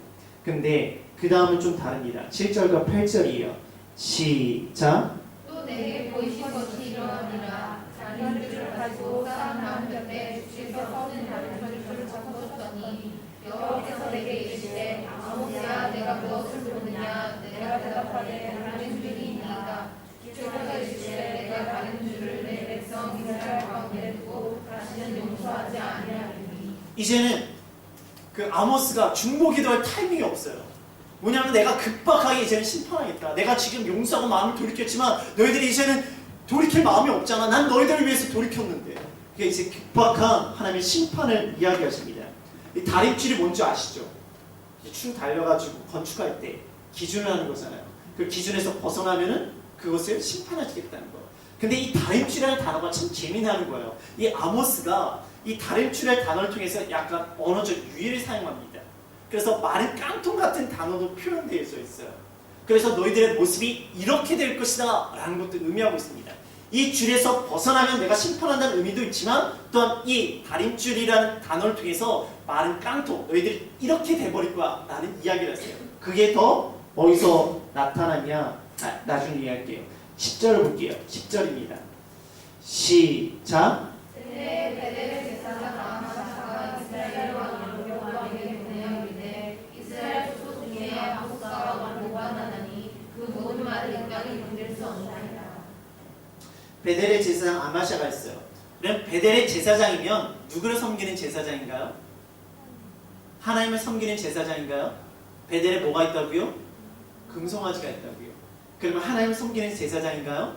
근데 그 다음은 좀 다릅니다. 7절과 8절이에요. 시작. 또 내게 보이신 것이 이러하니라. 자기 줄을 가지고 싸움 나온 곁에 주께서 서는 다른 줄을 잡으셨더니 여호와께서 내게 이르시되 아모스야 내가 무엇을 보느냐. 내가 대답하되 다른 줄이 있나이다. 주께서 이르시되 내가 다른 줄을 내 백성 이스라엘 가운데 두고 다시는 용서하지 아니하리니. 이제는 그 아모스가 중보 기도할 타이밍이 없어요. 뭐냐면 내가 급박하게 이제는 심판하겠다. 내가 지금 용서하고 마음을 돌이켰지만 너희들이 이제는 돌이킬 마음이 없잖아. 난 너희들을 위해서 돌이켰는데. 그게 이제 급박한 하나님의 심판을 이야기하십니다. 이 다림줄이 뭔지 아시죠? 쭉 달려가지고 건축할 때 기준을 하는 거잖아요. 그 기준에서 벗어나면은 그것을 심판하시겠다는 거. 근데 이 다림줄이라는 단어가 참 재미나는 거예요. 이 아모스가 이 다림줄의 단어를 통해서 약간 언어적 유희를 사용합니다. 그래서 마른 깡통 같은 단어도 표현되어 있어요. 그래서 너희들의 모습이 이렇게 될 것이다 라는 것도 의미하고 있습니다. 이 줄에서 벗어나면 내가 심판한다는 의미도 있지만 또한 이 다림줄이라는 단어를 통해서 마른 깡통, 너희들이 이렇게 돼버릴 거야 라는 이야기를 했어요. 그게 더 어디서 나타나냐? 나중에 이야기할게요. 10절을 볼게요. 10절입니다. 시작. 그때 베델의 제사장 아마사가 이스라엘 왕 여호와에게 보내어 이르되 이스라엘 족속 중에 아모스가 왕을 모반하나니 그 모든 말을 인간이 견딜 수 없나이다. 베델의 제사장 아마샤가 있어요. 그럼 베델의 제사장이면 누구를 섬기는 제사장인가요? 하나님을 섬기는 제사장인가요? 베델에 뭐가 있다고요? 금송아지가 있다고요. 그러면 하나님을 섬기는 제사장인가요?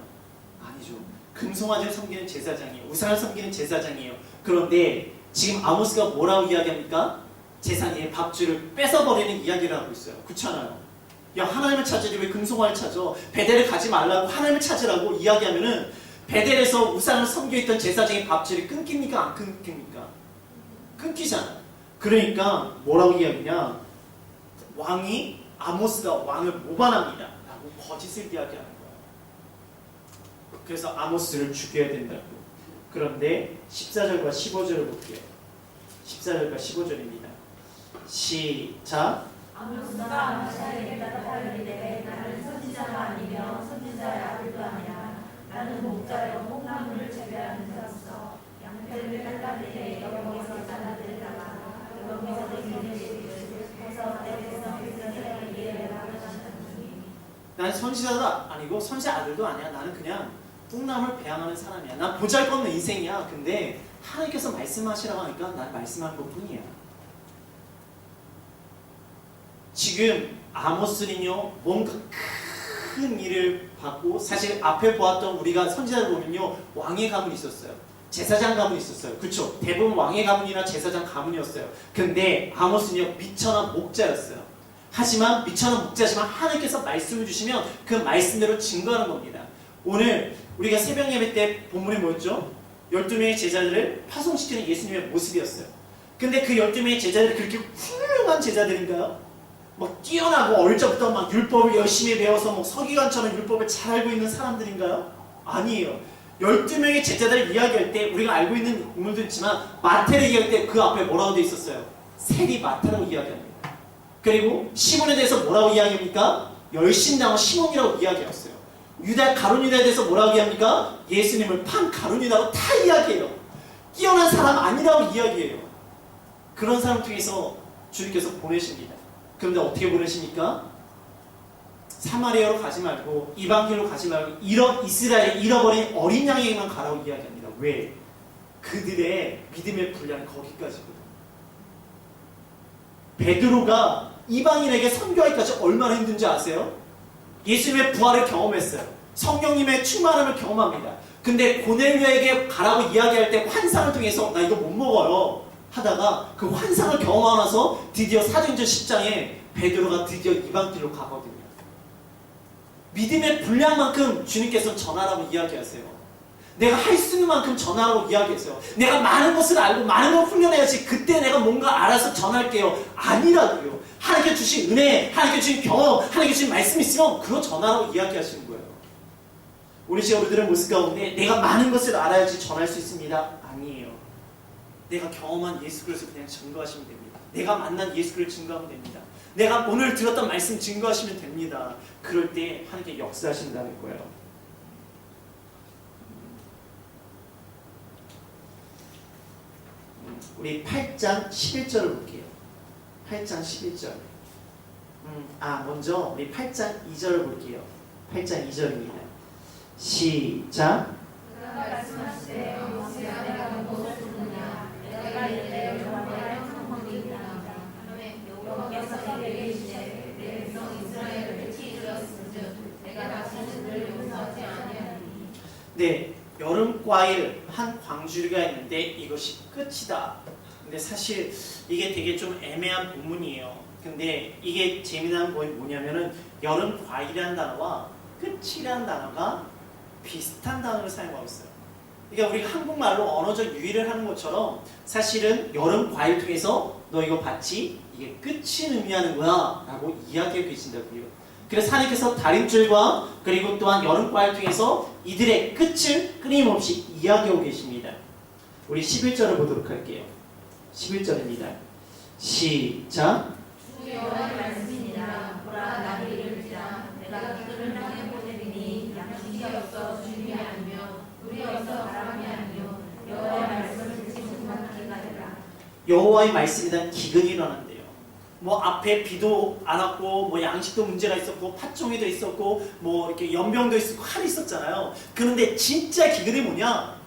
아니죠. 금송아지를 섬기는 제사장이에요. 우상을 섬기는 제사장이에요. 그런데 지금 아모스가 뭐라고 이야기합니까? 제사장의 밥줄을 뺏어버리는 이야기를 하고 있어요. 그렇잖아요. 야, 하나님을 찾으지 왜 금송아지를 찾아? 베델을 가지 말라고 하나님을 찾으라고 이야기하면은 베델에서 우상을 섬겨있던 제사장의 밥줄이 끊깁니까? 안 끊깁니까? 끊기잖아요. 그러니까 뭐라고 이야기냐? 왕이 아모스가 왕을 모반합니다 라고 거짓을 이야기하는 거예요. 그래서 아모스를 죽여야 된다고. 그런데 14절과 15절을 볼게요. 14절과 15절입니다. 시작. 아모스가 아마샤에게 대답하였는데 나는 선지자가 아니며 선지자의 아들도 아니라 나는 목자여 콩나물을 재배하는 자로서 양떼를 깎아내게 여기서 잘라들다가 여기서 내기를 해서 내 백성 이스라엘을 이해하라 하셨더니 나는 선지자도 아니고 선지자 아들도 아니야. 나는 그냥 콩나물 배양하는 사람이야. 난 보잘것없는 인생이야. 근데 하나님께서 말씀하시라고 하니까 난 말씀하는 것뿐이야. 지금 아모스는요 뭔가 큰 일을 받고, 사실 앞에 보았던 우리가 선지자를 보면요 왕의 가문이 있었어요. 제사장 가문이 있었어요. 그렇죠? 대부분 왕의 가문이나 제사장 가문이었어요. 근데 아모스는요 미천한 목자였어요. 하지만 미천한 목자지만 하나님께서 말씀을 주시면 그 말씀대로 증거하는 겁니다. 오늘 우리가 새벽 예배 때 본문이 뭐였죠? 12명의 제자들을 파송시키는 예수님의 모습이었어요. 근데 그 12명의 제자들이 그렇게 훌륭한 제자들인가요? 막 뛰어나고 어릴 적부터 막 율법을 열심히 배워서 뭐 서기관처럼 율법을 잘 알고 있는 사람들인가요? 아니에요. 12명의 제자들을 이야기할 때 우리가 알고 있는 인물도 있지만 마태를 이야기할 때 그 앞에 뭐라고 되어 있었어요? 세리 마태라고 이야기합니다. 그리고 시몬에 대해서 뭐라고 이야기합니까? 열심당한 시몬이라고 이야기했어요. 유다 가룟 유다에 대해서 뭐라고 이야기합니까? 예수님을 판 가룟 유다로 다 이야기해요. 뛰어난 사람 아니라고 이야기해요. 그런 사람 통해서 주님께서 보내십니다. 그런데 어떻게 보내십니까? 사마리아로 가지 말고 이방길로 가지 말고 이스라엘에 잃어버린 어린 양에게만 가라고 이야기합니다. 왜? 그들의 믿음의 분량이 거기까지거든요. 베드로가 이방인에게 선교하기까지 얼마나 힘든지 아세요? 예수님의 부활을 경험했어요. 성령님의 충만함을 경험합니다. 근데 고넬료에게 가라고 이야기할 때 환상을 통해서 나 이거 못 먹어요 하다가 그 환상을 경험하고 나서 드디어 사도행전 10장에 베드로가 드디어 이방길로 가거든요. 믿음의 분량만큼 주님께서는 전하라고 이야기하세요. 내가 할 수 있는 만큼 전하라고 이야기했어요. 내가 많은 것을 알고 많은 걸 훈련해야지 그때 내가 뭔가 알아서 전할게요. 아니라고요. 하나님께 주신 은혜, 하나님께 주신 경험, 하나님께 주신 말씀이 있으면 그거 전하라고 이야기하시는 거예요. 우리 친구들의 모습 가운데 내가 많은 것을 알아야지 전할 수 있습니다. 아니에요. 내가 경험한 예수 그리스도 그냥 증거하시면 됩니다. 내가 만난 예수 그리스도 증거하면 됩니다. 내가 오늘 들었던 말씀 증거하시면 됩니다. 그럴 때 하나님께 역사하신다는 거예요. 우리 8장 11절을 볼게요. 8장 11절. 먼저 우리 8장 2절을 볼게요. 8장 2절입니다. 시작. 그가 말씀하시되 모세야 내가 무엇을 묻느냐 내가 이르되 여호와의 형통함이니이다. 여호와께서 내게 이르시되 내 백성 이스라엘을 지으셨은즉 내가 다시는 그를 용서하지 아니하리니. 네, 여름 과일 한 광주리가 있는데 이것이 끝이다. 근데 사실 이게 되게 좀 애매한 본문이에요. 근데 이게 재미난 건 뭐냐면은 여름 과일이라는 단어와 끝이라는 단어가 비슷한 단어를 사용하고 있어요. 그러니까 우리가 한국말로 언어적 유희를 하는 것처럼 사실은 여름 과일 통해서 너 이거 봤지? 이게 끝을 의미하는 거야 라고 이야기하고 계신다고요. 그래서 하나님께서 다림줄과 그리고 또한 여름 과일 통해서 이들의 끝을 끊임없이 이야기하고 계십니다. 우리 11절을 보도록 할게요. 11절입니다. 시작. 주 여호와의 말씀이니라. 보라 나를 이를지라 내가 그들을 땅에 보내리니 양식이 없어 주님이 아니며 물이 없어 바람이 아니요 여호와의 말씀을 듣지 못한 기가니라. 여호와의 말씀이란 기근이 일어난대요. 뭐 앞에 비도 안 왔고 뭐 양식도 문제가 있었고 팥종이도 있었고 뭐 이렇게 연병도 있었고 칼이 있었잖아요. 그런데 진짜 기근이 뭐냐?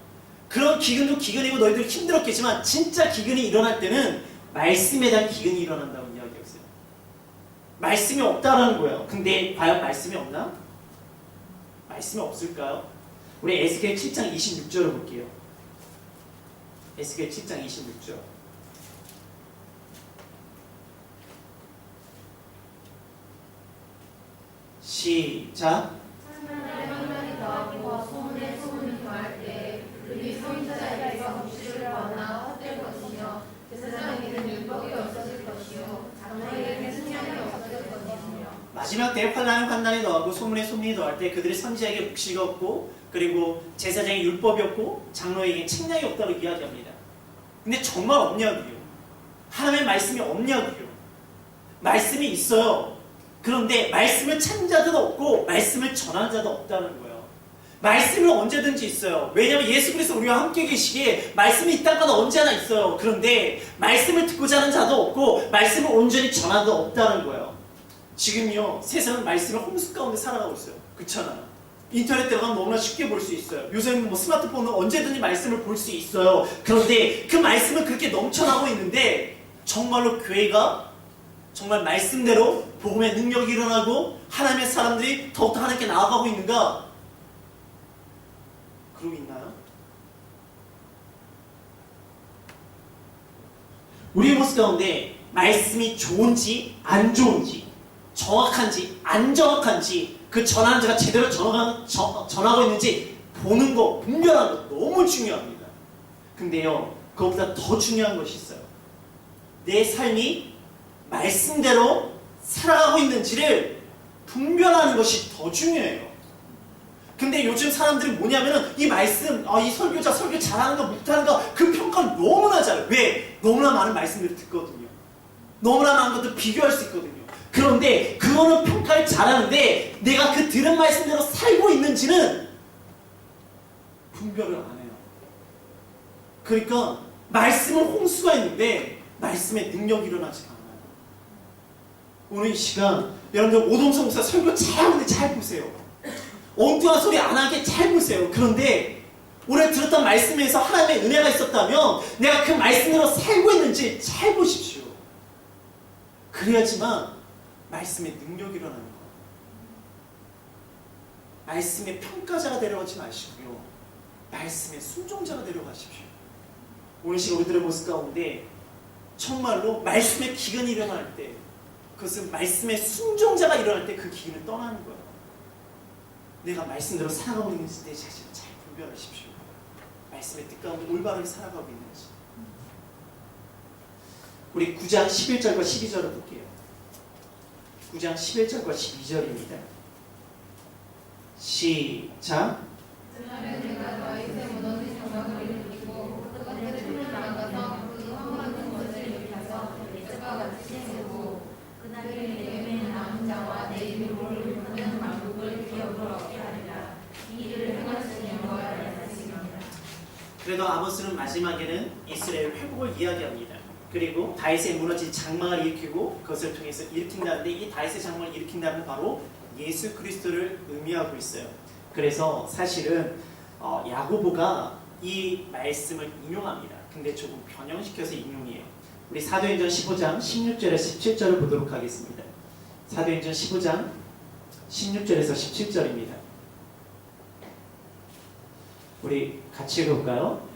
그런 기근도 기근이고 너희들 힘들었겠지만 진짜 기근이 일어날 때는 말씀에 대한 기근이 일어난다고 이야기했어요. 말씀이 없다라는 거예요. 근데 과연 말씀이 없나? 말씀이 없을까요? 우리 에스겔 7장 26절을 볼게요. 에스겔 7장 26절. 시작. 하늘의 하늘이 더하고 소문에 소문이 더할 때 그들이 선지자에게서 묵시를 구하나 헛될 것이며 제사장에게는 율법이 없어질 것이요 장로에게는 승량이 없어질 것이며. 마지막 때 환란에 환란이 더하고 소문에 소문이 더할 때 그들이 선지자에게 묵시가 없고 그리고 제사장의 율법이 없고 장로에게 책량이 없다고 이야기합니다. 근데 정말 없냐고요? 하나님의 말씀이 없냐고요? 말씀이 있어요. 그런데 말씀을 찾는 자도 없고 말씀을 전하는 자도 없다는 거예요. 말씀은 언제든지 있어요. 왜냐하면 예수 그리스도 우리와 함께 계시기에 말씀이 이 땅가는 언제나 있어요. 그런데 말씀을 듣고자 하는 자도 없고 말씀을 온전히 전하는 자도 없다는 거예요. 지금요 세상은 말씀의 홍수 가운데 살아가고 있어요. 그렇잖아요. 인터넷 들어가면 너무나 쉽게 볼 수 있어요. 요새는 뭐 스마트폰은 언제든지 말씀을 볼 수 있어요. 그런데 그 말씀은 그렇게 넘쳐나고 있는데 정말로 교회가 정말 말씀대로 복음의 능력이 일어나고 하나님의 사람들이 더욱더 하나님께 나아가고 있는가? 그러고 있나요? 우리의 모습 가운데 말씀이 좋은지 안 좋은지 정확한지 안 정확한지 그 전하는 자가 제대로 전하고 있는지 보는 거, 분별하는 거 너무 중요합니다. 근데요 그것보다 더 중요한 것이 있어요. 내 삶이 말씀대로 살아가고 있는지를 분별하는 것이 더 중요해요. 근데 요즘 사람들이 뭐냐면은 이 말씀, 이 설교자 설교 잘하는 거 못하는 거 그 평가를 너무나 잘해요. 왜? 너무나 많은 말씀들을 듣거든요. 너무나 많은 것들 비교할 수 있거든요. 그런데 그거는 평가를 잘하는데 내가 그 들은 말씀대로 살고 있는지는 분별을 안 해요. 그러니까 말씀은 홍수가 있는데 말씀의 능력이 일어나지 않아요. 오늘 이 시간 여러분들 오동성 목사 설교 잘하는데 잘 보세요. 엉뚱한 소리 안 하게 잘 보세요. 그런데 오늘 들었던 말씀에서 하나님의 은혜가 있었다면 내가 그 말씀대로 살고 있는지 잘 보십시오. 그래야지만 말씀의 능력이 일어나는 거예요. 말씀의 평가자가 되려가지 마시고요. 말씀의 순종자가 되려가십시오. 오늘 시간 우리들의 모습 가운데 정말로 말씀의 기근이 일어날 때, 그것은 말씀의 순종자가 일어날 때 그 기근을 떠나는 거예요. 내가 말씀대로 살아가고 있는지 내 자신을 잘 분별하십시오. 말씀의 뜻 가운데 올바르게 살아가고 있는지. 우리 9장 11절과 12절을 볼게요. 9장 11절과 12절입니다. 시작. 그날에 내가 다윗의 무너진 정막을 일으키고 그 겉에 틈을 막아서 그 험한 것을 일으켜서 예측과 같이 세우고 그날에 내게 남은 자와 내 이름으로 일컫는 만국을 기업으로 얻게 하리라. 이 일을 행하시는 여호와의 말씀입니다. 그래도 아모스는 마지막에는 이스라엘 회복을 이야기합니다. 그리고 다윗의 무너진 장막을 일으키고 그것을 통해서 일으킨다는데, 이 다윗의 장막을 일으킨다는 바로 예수 그리스도를 의미하고 있어요. 그래서 사실은 야고보가 이 말씀을 인용합니다. 근데 조금 변형시켜서 인용해요. 우리 사도행전 15장 16절에서 17절을 보도록 하겠습니다. 사도행전 15장 16절에서 17절입니다. 우리 같이 읽어볼까요?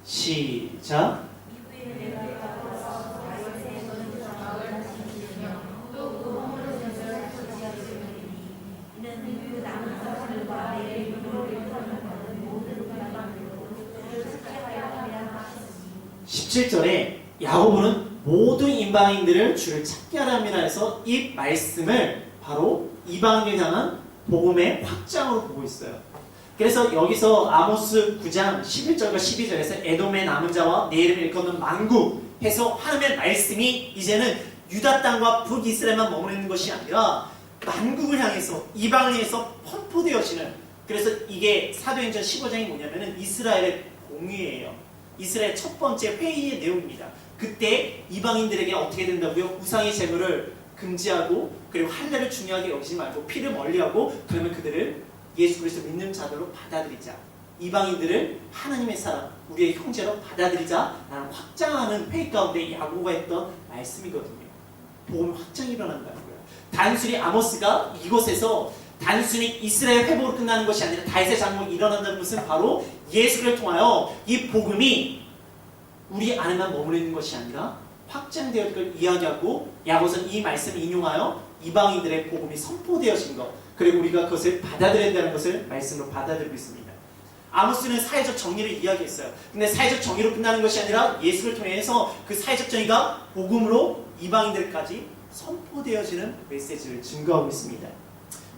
시작. 십칠 절에 야고보는 모든 이방인들을 주를 찾게 하라미라 해서 이 말씀을 바로 이방인에 향한 복음의 확장으로 보고 있어요. 그래서 여기서 아모스 9장 11절과 12절에서 에돔의 남은 자와 내 이름을 일컫는 만국 해서 하나님의 말씀이 이제는 유다 땅과 북이스라엘만 머무르는 것이 아니라 만국을 향해서 이방을 향해서 선포되어지는, 그래서 이게 사도행전 15장이 뭐냐면은 이스라엘의 공의예요. 이스라엘 첫 번째 회의의 내용입니다. 그때 이방인들에게 어떻게 된다고요? 우상의 제물을 금지하고, 그리고 할례를 중요하게 여기지 말고 피를 멀리하고, 그러면 그들을 예수 그리스도 믿는 자들로 받아들이자, 이방인들을 하나님의 사람, 우리의 형제로 받아들이자라는 확장하는 회의 가운데 야고보가 했던 말씀이거든요. 복음 확장이 일어난다는 거예요. 단순히 아모스가 이곳에서 단순히 이스라엘 회복으로 끝나는 것이 아니라 다윗의 장막이 일어난다는 것은 바로 예수를 통하여 이 복음이 우리 안에만 머무르 있는 것이 아니라 확장되었을 걸 이야기하고, 야고보는 이 말씀을 인용하여 이방인들의 복음이 선포되어진 것, 그리고 우리가 그것을 받아들여야 한다는 것을 말씀으로 받아들이고 있습니다. 아모스는 사회적 정의를 이야기했어요. 근데 사회적 정의로 끝나는 것이 아니라 예수를 통해서 그 사회적 정의가 복음으로 이방인들까지 선포되어지는 메시지를 증거하고 있습니다.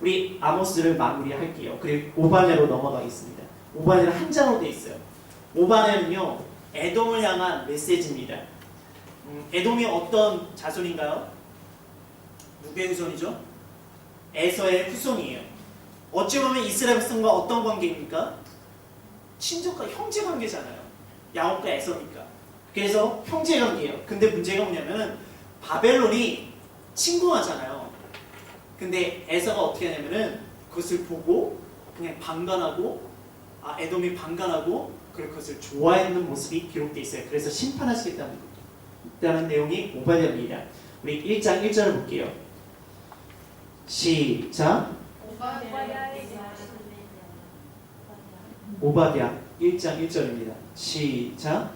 우리 아모스를 마무리할게요. 그리고 오바냐로 넘어가겠습니다. 오바냐는 한 장으로 되어 있어요. 오바냐는요, 에돔을 향한 메시지입니다. 에돔이 어떤 자손인가요? 누구의 후손이죠? 에서의 후손이에요. 어찌 보면 이스라엘 백성과 어떤 관계입니까? 친족과 형제 관계잖아요. 야곱과 에서니까. 그래서 형제 관계예요. 근데 문제가 뭐냐면은 바벨론이 침공하잖아요. 근데 에서가 어떻게 하냐면은 그것을 보고 그냥 방관하고, 에돔이 방관하고, 그리고 그것을 좋아했는 모습이 기록되어 있어요. 그래서 심판하시겠다는 내용이 오바댜입니다. 우리 1장 1절을 볼게요. 시작. 오바댜 1장 1절입니다. 시작.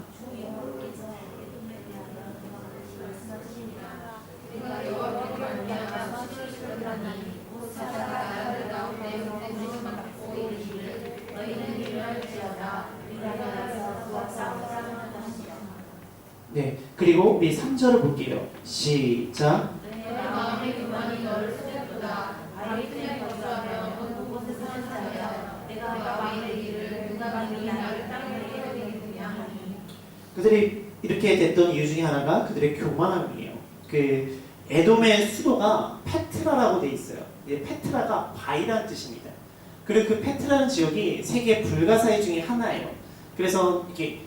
네, 그리고 우리 3절을 볼게요. 시작. 내 마음의 교만이 너를 스쳤도다. 바리새에 거주하며 그곳에 사는 자야. 내가 마음의 길을 누가 감히 나를 땅에 깨어지겠느냐 하니. 그들이 이렇게 됐던 이유 중에 하나가 그들의 교만함이에요. 그 에돔의 수도가 페트라라고 돼 있어요. 페트라가 바위라는 뜻입니다. 그리고 그 페트라는 지역이 세계 불가사의 중에 하나예요. 그래서 이렇게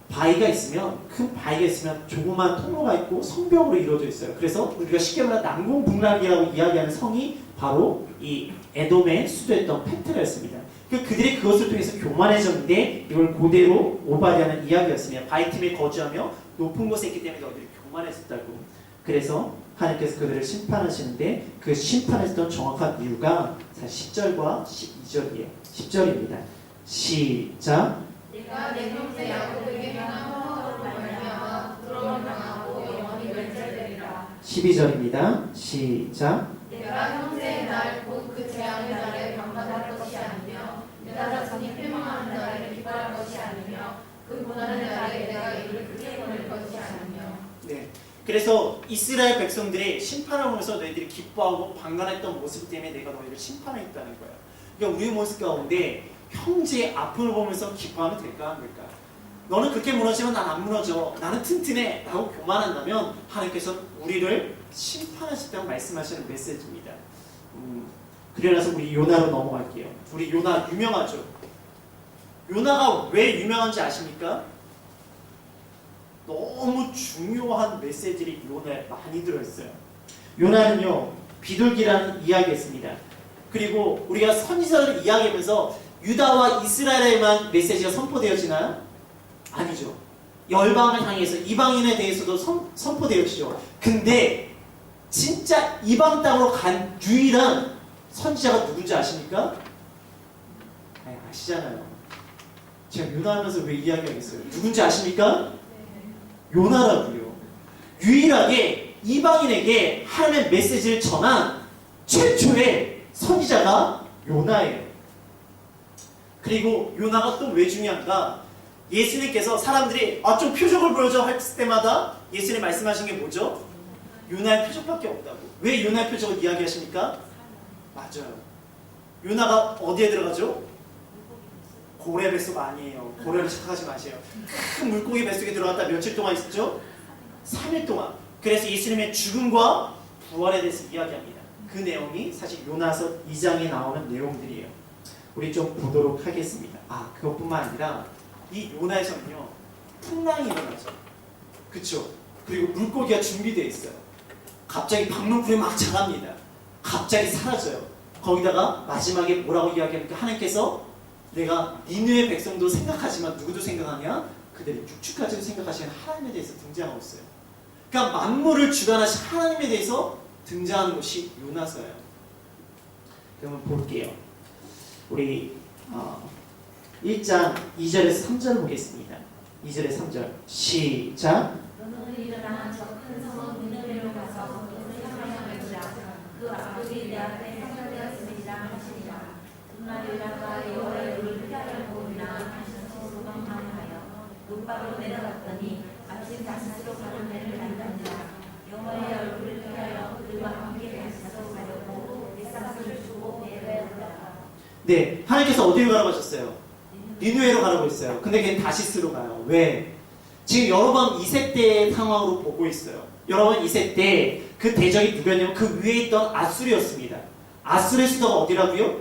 바위가 있으면, 큰 바위가 있으면 조그만 통로가 있고 성벽으로 이루어져 있어요. 그래서 우리가 쉽게 말하는 난공불락이라고 이야기하는 성이 바로 이 에돔의 수도였던 페트라였습니다. 그들이 그것을 통해서 교만해졌는데, 이걸 그대로 오바댜는 이야기였습니다. 바위 틈에 거주하며 높은 곳에 있기 때문에 너희들이 교만해졌다고. 그래서 하나님께서 그들을 심판하시는데 그 심판했던 정확한 이유가 사실 10절과 12절이에요. 10절입니다. 시작. 내가 내 형제 야곱에게 행한 허물로 말미암아 부끄러움을 당하고 영원히 멸절되리라. 12절입니다. 시작. 내가 형제의 날 곧 그 재앙의 날에 방관할 것이 아니며 내가 자신이 패망하는 날에 기뻐할 것이 아니며 그 고난의 날에 내가 입을 크게 벌릴 것이 아니며. 네. 그래서 이스라엘 백성들이 심판을 보면서 너희들이 기뻐하고 방관했던 모습 때문에 내가 너희를 심판하겠다는 거예요. 그러니까 우리 모습 가운데 형제의 아픔을 보면서 기뻐하면 될까 안 될까? 너는 그렇게 무너지면 난 안 무너져. 나는 튼튼해. 라고 교만한다면 하나님께서 우리를 심판하시다고 말씀하시는 메시지입니다. 그래서 우리 요나로 넘어갈게요. 우리 요나 유명하죠? 요나가 왜 유명한지 아십니까? 너무 중요한 메시지들이 요나에 많이 들어있어요. 요나는요, 비둘기라는 이야기였습니다. 그리고 우리가 선지자를 이야기하면서 유다와 이스라엘에만 메시지가 선포되어지나요? 아니죠. 열방을 향해서 이방인에 대해서도 선포되어지죠. 근데 진짜 이방 땅으로 간 유일한 선지자가 누군지 아십니까? 아시잖아요. 제가 요나하면서 왜 이야기하겠어요? 누군지 아십니까? 요나라고요. 유일하게 이방인에게 하나님의 메시지를 전한 최초의 선지자가 요나예요. 그리고 요나가 또 왜 중요한가? 예수님께서 사람들이 좀 표적을 보여줘 할 때마다 예수님 말씀하신 게 뭐죠? 요나의 표적밖에 없다고. 왜 요나의 표적을 이야기하십니까? 맞아요. 요나가 어디에 들어가죠? 고래 뱃속 아니에요. 고래를 착각하지 마세요. 큰 물고기 뱃속에 들어갔다 며칠 동안 있었죠? 3일 동안. 그래서 예수님의 죽음과 부활에 대해서 이야기합니다. 그 내용이 사실 요나서 2장에 나오는 내용들이에요. 우리 좀 보도록 하겠습니다. 그것뿐만 아니라 이 요나에서는요, 풍랑이 일어나죠. 그쵸? 그리고 물고기가 준비되어 있어요. 갑자기 박농풀이 막 자랍니다. 갑자기 사라져요. 거기다가 마지막에 뭐라고 이야기합니까? 하나님께서 내가 니느웨 백성도 생각하지만 누구도 생각하냐? 그들의 육축까지도 생각하시는 하나님에 대해서 등장하고 있어요. 그러니까 만물을 주관하신 하나님에 대해서 등장하는 것이 요나서예요. 그러면 볼게요. 우리 1장 2절에서 3절 보겠습니다. 2절에서 3절 시작. 너는 일어나 저 큰 성읍 니느웨로 가서 그것을 향하여 보자. 그 악독이 내 앞에 상달되었으리라 하시니라. 그날 요나가 여호와의 얼굴을 피하려 보이나 다시서 소망하여 곧바로 내려갔더니 마침 다시스로 가는 배를 만납니다. 여호와의 얼굴을 피하여 그들과 함께 다시스로 가려고 뱃삭을 주고 배에 올라가. 네, 하나님께서 어디로 가라고 하셨어요? 니느웨로 가라고 했어요. 근데 걔는 다시스로 가요. 왜? 지금 여로보암 2세 때의 상황으로 보고 있어요. 여로보암 2세 때 그 대적이 누구였냐면 그 위에 있던 아수르였습니다. 아수르의 수도가 어디라고요?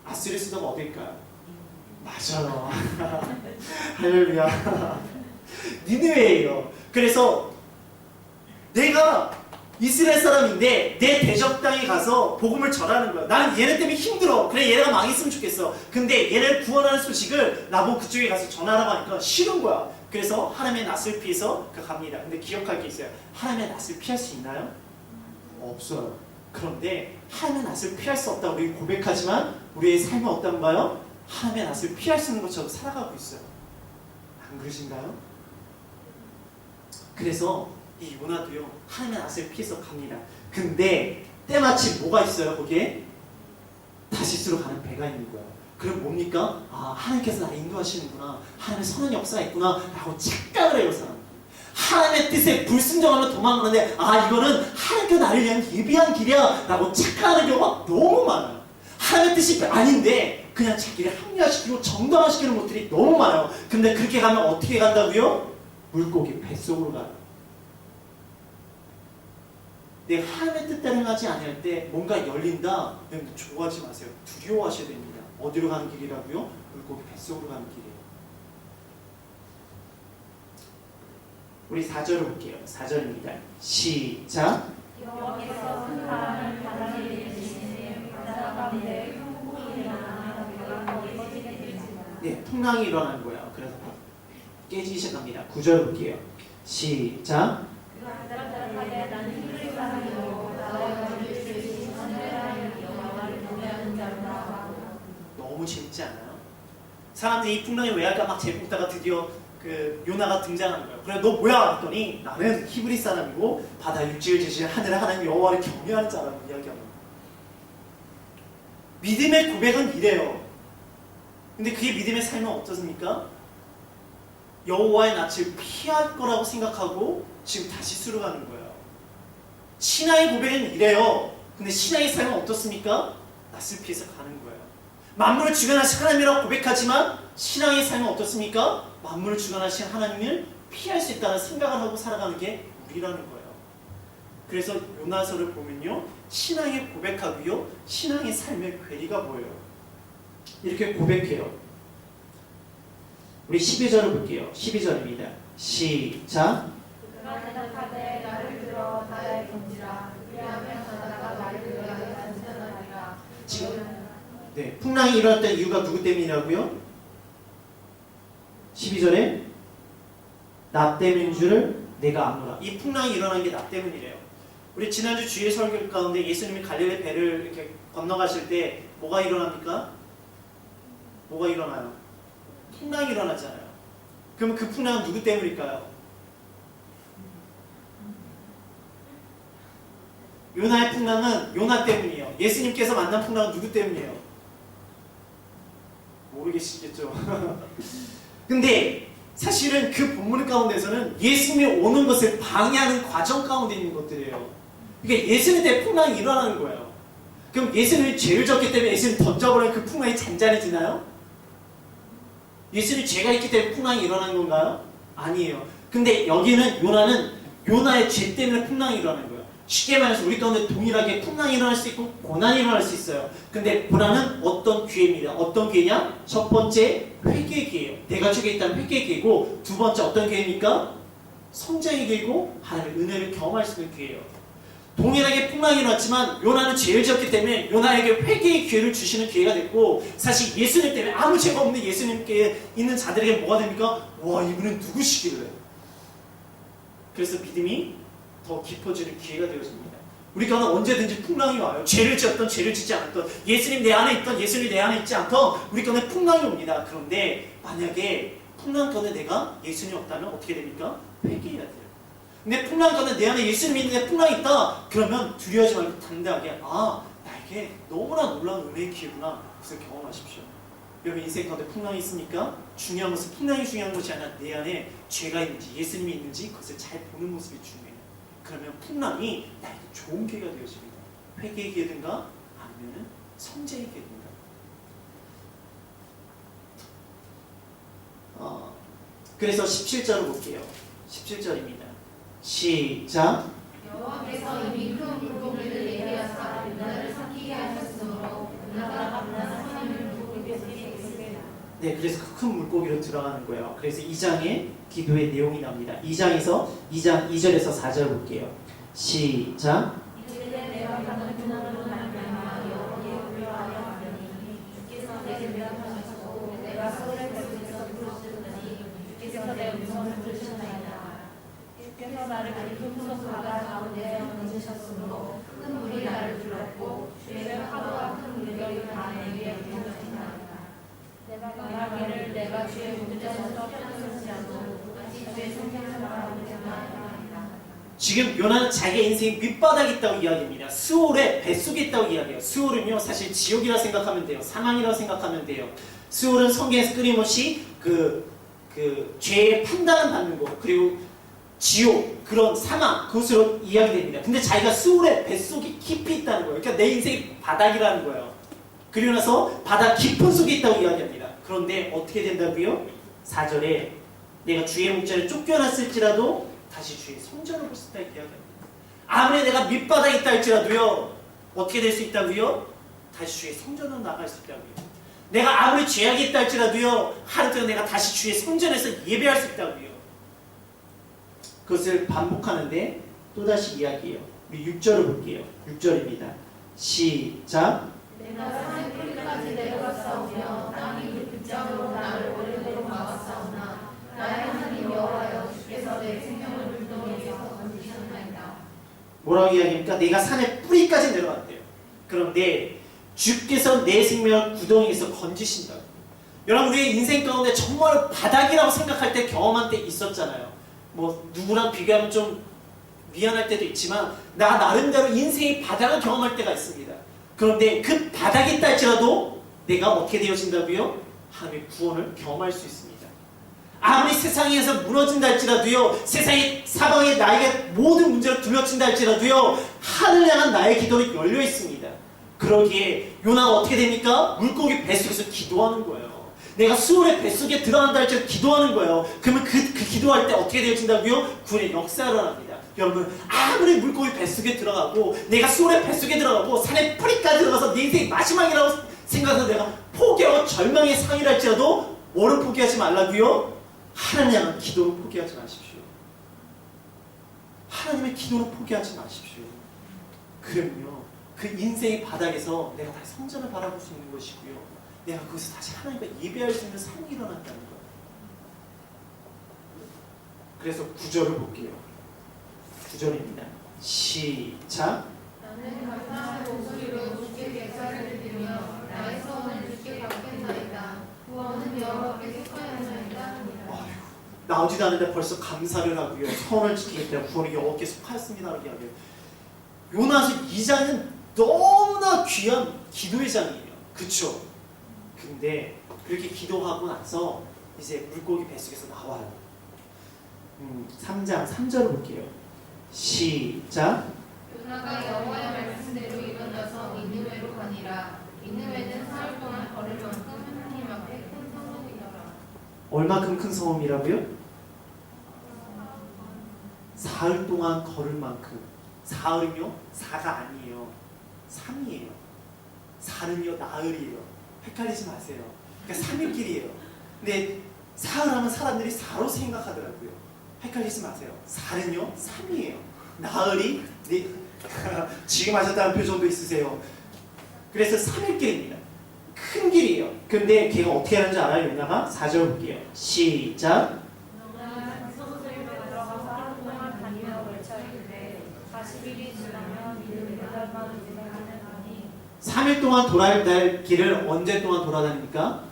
아수르의 수도가 어딜까요? 맞아요. 할렐루야. 니느웨예요. 그래서 내가 이스라엘 사람인데 내 대적 땅에 가서 복음을 전하는 거야. 나는 얘네 때문에 힘들어. 그래, 얘네가 망했으면 좋겠어. 근데 얘네를 구원하는 소식을 나보고 그쪽에 가서 전하라고 하니까 싫은 거야. 그래서 하나님의 낯을 피해서 갑니다. 근데 기억할 게 있어요. 하나님의 낯을 피할 수 있나요? 없어요. 그런데 하나님의 낯을 피할 수 없다고 우리 고백하지만 우리의 삶은 어떤가요? 하나님의 낯을 피할 수 있는 것처럼 살아가고 있어요. 안 그러신가요? 그래서 이 요나도요, 하나님의 낯을 피해서 갑니다. 근데 때마침 뭐가 있어요? 거기에 다시스로 가는 배가 있는 거예요. 그럼 뭡니까? 하나님께서 나를 인도하시는구나. 하나님의 선한 역사가 있구나 라고 착각을 해요. 사람. 하나님의 뜻에 불순종하면 도망가는데 이거는 하나님께서 나를 위한 예비한 길이야 라고 착각하는 경우가 너무 많아요. 하나님의 뜻이 아닌데 그냥 자기를 합리화시키고 정당화시키는 것들이 너무 많아요. 근데 그렇게 가면 어떻게 간다고요? 물고기 뱃속으로 가요. 내가 하나님의 뜻대로 행하지 않을 때 뭔가 열린다? 여러분들 좋아하지 마세요. 두려워하셔야 됩니다. 어디로 가는 길이라고요? 물고기 뱃속으로 가는 길이에요. 우리 4절을 볼게요. 4절입니다. 시작. 여호와께서 큰 바람을 바다 위에 내리시니 바다 가운데 큰 폭풍이 일어나 벼가 깨지게 되니라. 네, 풍랑이 일어나는 거예요. 그래서 깨지기 시작합니다. 9절 볼게요. 시작. 그 바닷가에 너무 재밌지 않아요? 사람들이 이 풍랑이 왜 할까 막 재밌다가 드디어 그 요나가 등장하는 거예요. 그래 너 뭐야? 했더니 나는 히브리 사람이고 바다 육지를 지으신 하늘의 하나님 여호와를 경외하는 자라고 이야기하는 거예요. 믿음의 고백은 이래요. 근데 그게 믿음의 삶은 어떻습니까? 여호와의 낯을 피할 거라고 생각하고 지금 다시 수르가는 거예요. 신앙의 고백은 이래요. 근데 신앙의 삶은 어떻습니까? 낯을 피해서 가는 거예요. 만물을 주관하신 하나님이라고 고백하지만 신앙의 삶은 어떻습니까? 만물을 주관하신 하나님을 피할 수 있다는 생각을 하고 살아가는 게 우리라는 거예요. 그래서 요나서를 보면요, 신앙의 고백하고요, 신앙의 삶의 괴리가 보여요. 이렇게 고백해요. 우리 12절을 볼게요. 12절입니다. 시작. 그가 대답하되 나를 들어 바다에 던지라. 그리하면 바다가 나를 위하여 안전하리라. 지금 네, 풍랑이 일어났던 이유가 누구 때문이라고요? 12절에 나 때문인 줄을 내가 아노라. 이 풍랑이 일어난 게 나 때문이래요. 우리 지난주 주일 설교 가운데 예수님이 갈릴리 배를 이렇게 건너가실 때 뭐가 일어납니까? 뭐가 일어나요? 풍랑이 일어나잖아요. 그럼 그 풍랑은 누구 때문일까요? 요나의 풍랑은 요나 때문이에요. 예수님께서 만난 풍랑은 누구 때문이에요? 모르겠시겠죠. 근데 사실은 그 본문 가운데서는 예수님이 오는 것을 방해하는 과정 가운데 있는 것들이에요. 그러니까 예수님 때문에 풍랑이 일어나는 거예요. 그럼 예수님이 죄를 졌기 때문에 예수님 던져버리면 그 풍랑이 잔잔해지나요? 예수님이 죄가 있기 때문에 풍랑이 일어난 건가요? 아니에요. 근데 여기는 요나는 요나의 죄 때문에 풍랑이 일어나는 거예요. 쉽게 말해서 우리 가운데 동일하게 풍랑이 일어날 수 있고 고난이 일어날 수 있어요. 근데 고난은 어떤 기회입니다. 어떤 기회냐? 첫 번째 회개의 기회예요. 내가 죄에 있다는 회개의 기회고, 두 번째 어떤 기회입니까? 성장의 기회고 하나님의 은혜를 경험할 수 있는 기회예요. 동일하게 풍랑이 일어났지만 요나는 죄를 지었기 때문에 요나에게 회개의 기회를 주시는 기회가 됐고, 사실 예수님 때문에 아무 죄가 없는 예수님께 있는 자들에게 뭐가 됩니까? 와, 이분은 누구시길래? 그래서 믿음이 더 깊어지는 기회가 되어집니다. 우리가 언제든지 풍랑이 와요. 죄를 지었던 죄를 짓지 않았던, 예수님 내 안에 있던 예수님 내 안에 있지 않던 우리 가운데 풍랑이 옵니다. 그런데 만약에 풍랑 가운데 내가 예수님이 없다면 어떻게 됩니까? 회개해야 돼요. 근데 풍랑 가운데 내 안에 예수님이 있는데 풍랑이 있다? 그러면 두려워하지 말고 당당하게, 아, 나에게 너무나 놀라운 은혜의 기회구나. 그것을 경험하십시오. 여러분 인생 가운데 풍랑이 있습니까? 중요한 것은 풍랑이 중요한 것이 아니라 내 안에 죄가 있는지 예수님이 있는지 그것을 잘 보는 모습이 중요해요. 그러면 풍랑이 나에게 좋은 기회가 되어집니다. 회개의 기회든가 아니면 성장의 기회든가. 그래서 17절을 볼게요. 17절입니다. 시작. 여호와께서 이미 큰 물고기를 예비하사 요나를 삼키게 하셨으므로 요나가 만난 하나님을 물고기에 있습니다. 네, 그래서 그 큰 물고기로 들어가는 거예요. 그래서 2장에 기도의 내용이 나옵니다. 2장에서 2장 2절에서 4절 볼게요. 시작. 이제 내가 받은 고난으로 말미암아 여호와께 불효하여 하더니 주께서 내게 대답하셨고 내가 서울의 뱃속에서 부르짖더니 주께서 내 음성을 들으셨나이다. 주께서 나를 깊은 속 바다 가운데 던지셨으므로 큰 물이 나를 둘렀고 주의 파도와 큰 물결이 다 내게 부딪히나이다. 만약에를 내가 주의 문자에서 펴들지 않고 다시 주의 성경을 바라보지 않나이다. 지금 요나는 자기의 인생이 밑바닥에 있다고 이야기합니다. 스올의 뱃속에 있다고 이야기해요. 스올은요 사실 지옥이라 생각하면 돼요. 사망이라고 생각하면 돼요. 스올은 성경에서 끊임없이 그 죄의 판단을 받는 것, 그리고 지옥, 그런 사망, 그것으로 이야기됩니다. 근데 자기가 스올의 뱃속에 깊이 있다는 거예요. 그러니까 내 인생이 바닥이라는 거예요. 그리고 나서 바다 깊은 속에 있다고 이야기합니다. 그런데 어떻게 된다고요? 4절에 내가 주의 목전에 쫓겨났을지라도 다시 주의 성전을 볼 수 있다 이야기합니다. 아무리 내가 밑바닥에 있다 할지라도요, 어떻게 될 수 있다고요? 다시 주의 성전으로 나갈 수 있다고요. 내가 아무리 죄악이 있다 할지라도요, 하루도 내가 다시 주의 성전에서 예배할 수 있다고요. 그것을 반복하는데 또다시 이야기해요. 우리 6절을 볼게요. 6절입니다. 시작. 내가 산의 뿌리까지 내려갔사오며 땅이 그 빗장으로 나를 오래도록 막았사오나 나의 하나님 여호와여 주께서 내 생명을 물동에서 던지셨나이다. 뭐라고 이야기합니까? 내가 산의 뿌리까지 내려갔대요. 그런데 주께서 내 생명을 구덩이에서 건지신다. 여러분 우리의 인생 가운데 정말 바닥이라고 생각할 때 경험한 때 있었잖아요. 뭐 누구랑 비교하면 좀 미안할 때도 있지만 나 나름대로 인생의 바닥을 경험할 때가 있습니다. 그런데 그 바닥이 있다 할지라도 내가 어떻게 되어진다고요? 하나님의 구원을 경험할 수 있습니다. 아무리 세상에서 무너진다 할지라도요, 세상의 사방에 나에게 모든 문제로 둘러친다 할지라도요, 하늘 향한 나의 기도는 열려 있습니다. 그러기에 요나가 어떻게 됩니까? 물고기 뱃속에서 기도하는 거예요. 내가 수월의 뱃속에 들어간다 할지라도 기도하는 거예요. 그러면 그 기도할 때 어떻게 되어진다고요? 구원의 역사를 합니다. 여러분 아무리 물고기 뱃속에 들어가고 내가 수월의 뱃속에 들어가고 산의 뿌리까지 들어가서 내 인생의 마지막이라고 생각해서 내가 포기하고 절망의 상이라 할지라도 뭐를 포기하지 말라고요? 하나님 향한 기도를 포기하지 마십시오. 하나님의 기도를 포기하지 마십시오. 그러면요 그 인생의 바닥에서 내가 다시 성전을 바라볼 수 있는 것이고요, 내가 거기서 다시 하나님과 예배할 수 있는 삶이 일어난다는 거예요. 그래서 9절을 볼게요. 9절입니다. 시작. 나는 감사의 목소리로 주께 제사를 드리며 나의 소원을 주께 받겠나이다. 구원은 여호와께 속하였나이다. 나오지도 않는데 벌써 감사를 하고요, 선을 지키겠다, 구원이 여호와께 속하였습니다 라고 이야기해요. 요나서 2장은 너무나 귀한 기도의 장이에요. 그쵸? 근데 그렇게 기도하고 나서 이제 물고기 뱃속에서 나와요. 3장 3절을 볼게요. 시작. 요나가 여호와의 말씀대로 일어나서 니느웨로 가니라. 니느웨는 사흘 동안 걸을 만큼 하나님 앞에 큰 성읍이더라. 얼마큼 큰 성읍이라고요? 사흘 동안 걸을 만큼. 사흘은요 4가 아니에요, 3이에요. 사는요 나흘이에요. 헷갈리지 마세요. 그러니까 3일 길이에요. 근데 사흘 하면 사람들이 4로 생각하더라고요. 헷갈리지 마세요. 사는요 3이에요. 나흘이 지금 하셨다는 표정도 있으세요. 그래서 3일 길입니다. 큰 길이에요. 근데 걔가 어떻게 하는지 알아요? 요나가 4절 볼게요. 시작. 너는 성소리로 들어가서 하루 동안 다니며 외쳐이르되 40일이 지나면 이를 8번을 진행하느니 3일 동안 돌아다닐 길을 언제 동안 돌아다닙니까?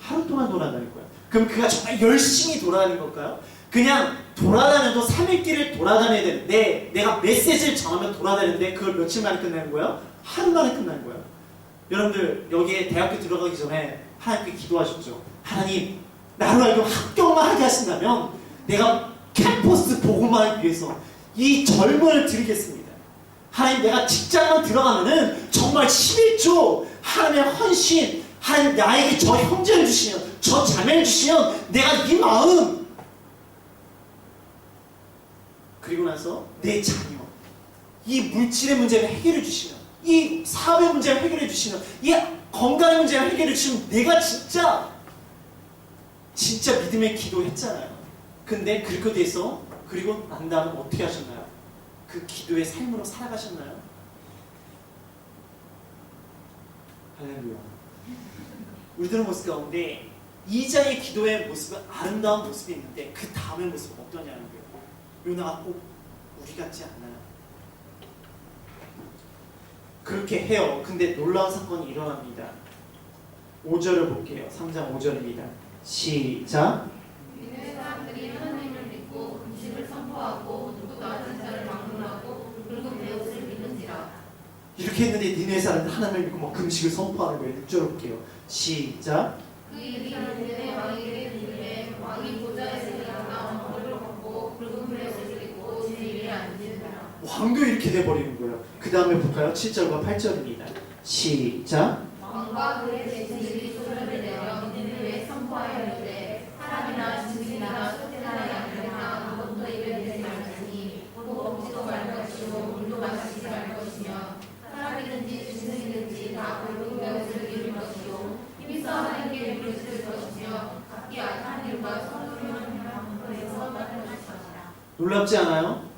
하루 동안 돌아다닐 거예요. 그럼 그가 정말 열심히 돌아다닌 걸까요? 그냥 돌아다녀도 3일 길을 돌아다녀야 되는데 내가 메시지를 전하면 돌아다니는데 그걸 며칠 만에 끝내는 거예요? 하루 만에 끝나는 거예요. 여러분들 여기에 대학교 들어가기 전에 하나님께 기도하셨죠? 하나님 나로 알고 합격만 하게 하신다면 내가 캠퍼스 복음화를 위해서 이 젊음을 드리겠습니다. 하나님 내가 직장만 들어가면은 정말 11조 하나님의 헌신, 하나님 나에게 저 형제를 주시면 저 자매를 주시면 내가 이 마음, 그리고 나서 내 자녀, 이 물질의 문제를 해결해 주시면, 이 사업의 문제를 해결해 주시면, 이 건강의 문제를 해결해 주시면 내가 진짜 믿음의 기도했잖아요. 근데 그렇게 돼서 그리고 난 다음 어떻게 하셨나요? 그 기도의 삶으로 살아가셨나요? 할렐루야. 우리들의 모습 가운데 이자의 기도의 모습은 아름다운 모습이 있는데 그 다음의 모습은 어떠냐는 거예요. 요나가 꼭 우리 같지 않나요? 그렇게 해요. 근데 놀라운 사건이 일어납니다. 5절을 볼게요. 3장 5절입니다. 시작. 니느웨 사람들이 하나님을 믿고 금식을 선포하고 누구도 아는 자를 막론하고 붉은 베옷을 믿는지라. 이렇게 했는데 니네 사람들 하나님을 믿고 막 금식을 선포하는 거예요. 6절 볼게요. 시작. 그 일이 니느웨 왕에게 이르되 왕이 보좌에서 일어나 머리를 걷고 붉은 베옷을 입고 제 위에 앉으니라. 왕도 이렇게 돼버리는 거예요. 그 다음에 볼까요? 7절과 8절입니다. 시작. 왕과 그의 대신들이 소리를 내며 니느웨에 선포하여 이르되 사람이나 짐승이나 소떼나 양이나 아무것도 입에 대지 말지니 곧 먹지도 말 것이요 물도 마시지 말 것이며 사람이든지 짐승이든지 다 붉은 베옷을 입을 것이요 힘써 하나님께 부르실 것이며 각기 악한 일과 서두르는 방법에서 받을 것이다. 놀랍지 않아요?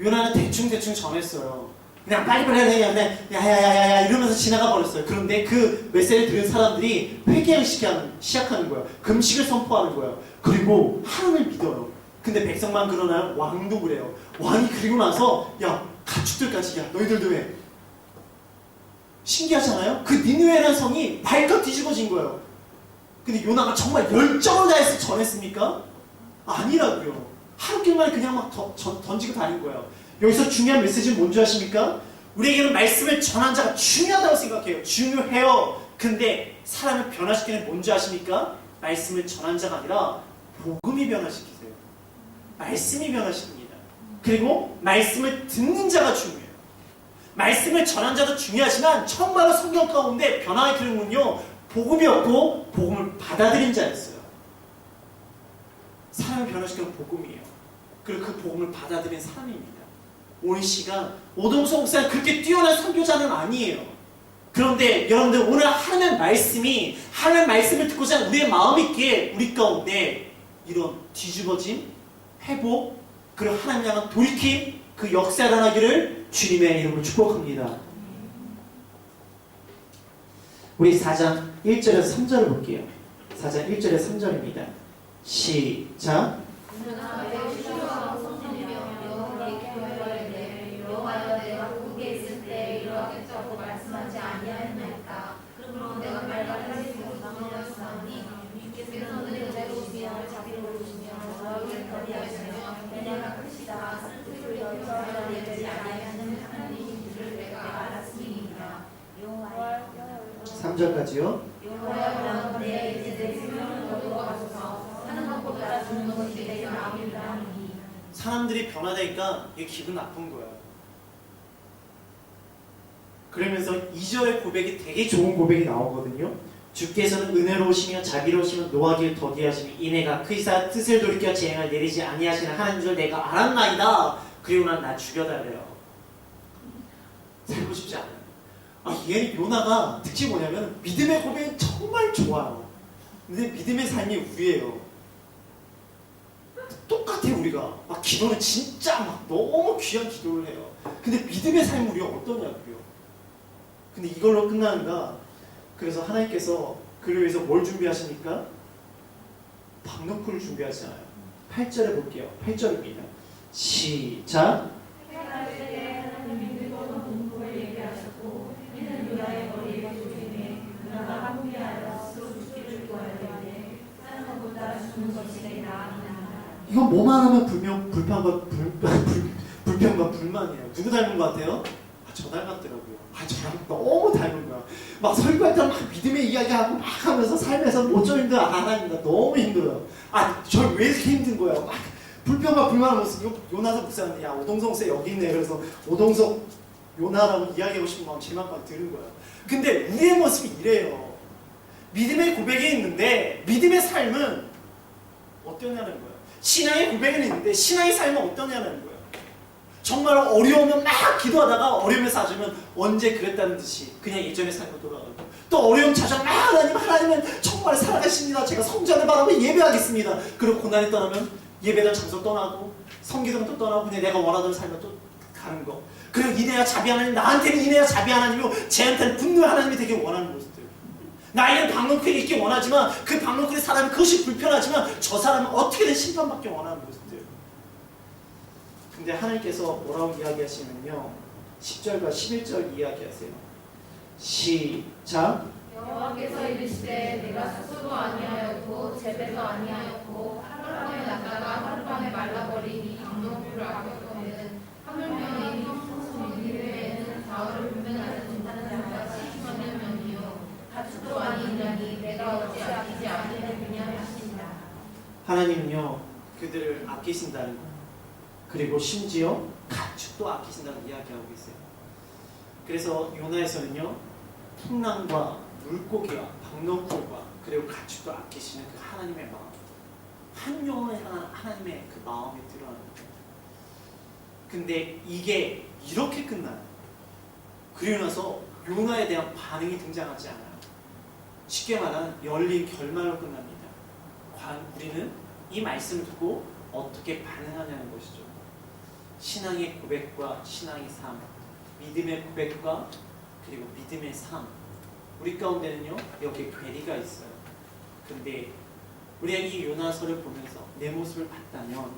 요나는 대충 전했어요. 그냥 빨리빨리 그냥 야야야야야 이러면서 지나가 버렸어요. 그런데 그 메시지를 들은 사람들이 회개하기 시작하는 거예요. 금식을 선포하는 거예요. 그리고 하나님을 믿어요. 근데 백성만 그러나요? 왕도 그래요. 왕이 그리고 나서 야 가축들까지 야 너희들도 해. 신기하잖아요? 그 니느웨라는 성이 발칵 뒤집어진 거예요. 근데 요나가 정말 열정을 다해서 전했습니까? 아니라고요. 하루 길 만에 그냥 막 던지고 다닌 거예요. 여기서 중요한 메시지는 뭔지 아십니까? 우리에게는 말씀을 전한 자가 중요하다고 생각해요. 중요해요. 근데 사람을 변화시키는 뭔지 아십니까? 말씀을 전한 자가 아니라 복음이 변화시키세요. 말씀이 변화시킵니다. 그리고 말씀을 듣는 자가 중요해요. 말씀을 전한 자도 중요하지만 정말로 성경 가운데 변화의 기름은요, 복음이었고 복음을 받아들인 자였어요. 사람을 변화시키는 복음이에요. 그리고 그 복음을 받아들인 사람입니다. 오늘 시간 오동석 목사는 그렇게 뛰어난 선교자는 아니에요. 그런데 여러분들 오늘 하나님의 말씀을 듣고자 하는 우리의 마음이 있기에 우리 가운데 이런 뒤집어짐, 회복, 그리고 하나님 향한 돌이킴, 그 역사가 일어나기를 주님의 이름으로 축복합니다. 우리 4장 1절에서 3절을 볼게요. 4장 1절에서 3절입니다. 시작. 여호와여 내가 고국에 있을 때 이러하겠다고 말씀하지 아니하였나이까. 그러므로 내가 말하시고 강하였사오니 주께서는 은혜로우시며 자비로우시며 너희를 거리하시며 은혜가 크시다. 슬프를 여겨서 내지 아니하는 하나님인 줄을 내가 알았으니이다. 3절까지요. 여호와여 내 이제 내 생명을 거두어가소서. 하는 것보다 주는 것이 내 마음이라. 사람들이 변화되니까 이게 기분 나쁜 거예요. 그러면서 2절의 고백이 되게 좋은 고백이 나오거든요. 주께서는 은혜로우시며 자비로우시며 노하기를 더디하시며 인애가 크시사 뜻을 돌이켜 재앙을 내리지 아니하시는 하나님 줄 내가 알았나이다. 그리고 난 나 죽여달래요. 살고 싶지 않아요. 얘는 요나가 특징이 뭐냐면 믿음의 고백은 정말 좋아요. 근데 믿음의 삶이 우리예요. 똑같아요. 우리가 막 기도는 진짜 막 너무 귀한 기도를 해요. 근데 믿음의 삶이 우리가 어떠냐고요. 근데 이걸로 끝나는가? 그래서 하나님께서 그를 위해서 뭘 준비하십니까? 박너쿨을 준비하시잖아요. 8절에 볼게요. 8절입니다. 시작. 이건 뭐만 하면 불평과 불만이에요. 누구 닮은 것 같아요? 저 닮았더라고요. 저랑 너무 닮은 거야. 막 설교할 때 막 믿음의 이야기하고 막 하면서 삶에서 어쩜 힘들어 안 하니까 너무 힘들어요. 저 왜 이렇게 힘든 거예요? 막 불평과 불만을 모습. 요나서 목사님, 야 오동석 목사 여기 있네. 그래서 오동석 요나라고 이야기하고 싶은 마음 제 마음까지 드는 거예요. 근데 우리의 모습이 이래요. 믿음의 고백이 있는데 믿음의 삶은 어떠냐는 거예요. 신앙의 고백은 있는데 신앙의 삶은 어떠냐는 거예요. 정말 어려우면 막 기도하다가 어려움에 사주면 언제 그랬다는 듯이 그냥 예전의 삶으로 돌아가고, 또 어려움 찾아 막 하나님은 정말 살아가십니다. 제가 성전을 바라보고 예배하겠습니다. 그리고 고난이 떠나면 예배당 장소 떠나고 성기동도 떠나고 그냥 내가 원하던 삶을 또 가는 거. 그리고 인애와 자비 하나님, 나한테는 인애와 자비 하나님이고 쟤한테는 분노 하나님이 되게 원하는 모습들. 나에는 박노클이 있기 원하지만 그 박노클의 사람이 그것이 불편하지만 저 사람은 어떻게든 심판받기 원하는 모습들. 근데 하나님께서 뭐라고 이야기하시면요, 10절과 11절 이야기하세요. 시작. 여호와께서 이르시되 내가 스스로 아니하였고 재배도 아니하였고 하룻밤에 났다가 하룻밤에 말라버리니 강동풀을 아꼈거든. 하물며 이 성소 니느웨에는 가을을 분명하지 못하는 자가 70만 명이요 가축도 아니냐니 내가 어찌 아끼지 아니하느냐 하신다. 하나님은요 그들을 아끼신다는 거예요. 그리고 심지어 가축도 아끼신다는 이야기하고 있어요. 그래서 요나에서는요 풍랑과 물고기와 박너풀과 그리고 가축도 아끼시는 그 하나님의 마음, 한 영혼을 향한 하나님의 그 마음이 드러나는 거예요. 근데 이게 이렇게 끝나요. 그리고 나서 요나에 대한 반응이 등장하지 않아요. 쉽게 말하면 열린 결말로 끝납니다. 우리는 이 말씀을 듣고 어떻게 반응하냐는 것이죠. 신앙의 고백과 신앙의 삶, 믿음의 고백과 그리고 믿음의 삶. 우리 가운데는요 여기에 괴리가 있어요. 근데 우리가 이 요나서를 보면서 내 모습을 봤다면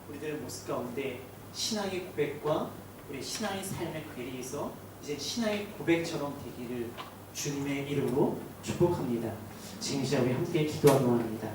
우리들의 모습 가운데 신앙의 고백과 우리 신앙의 삶의 괴리에서 이제 신앙의 고백처럼 되기를 주님의 이름으로 축복합니다. 지금 이 시간 우리 함께 기도하도록 합니다.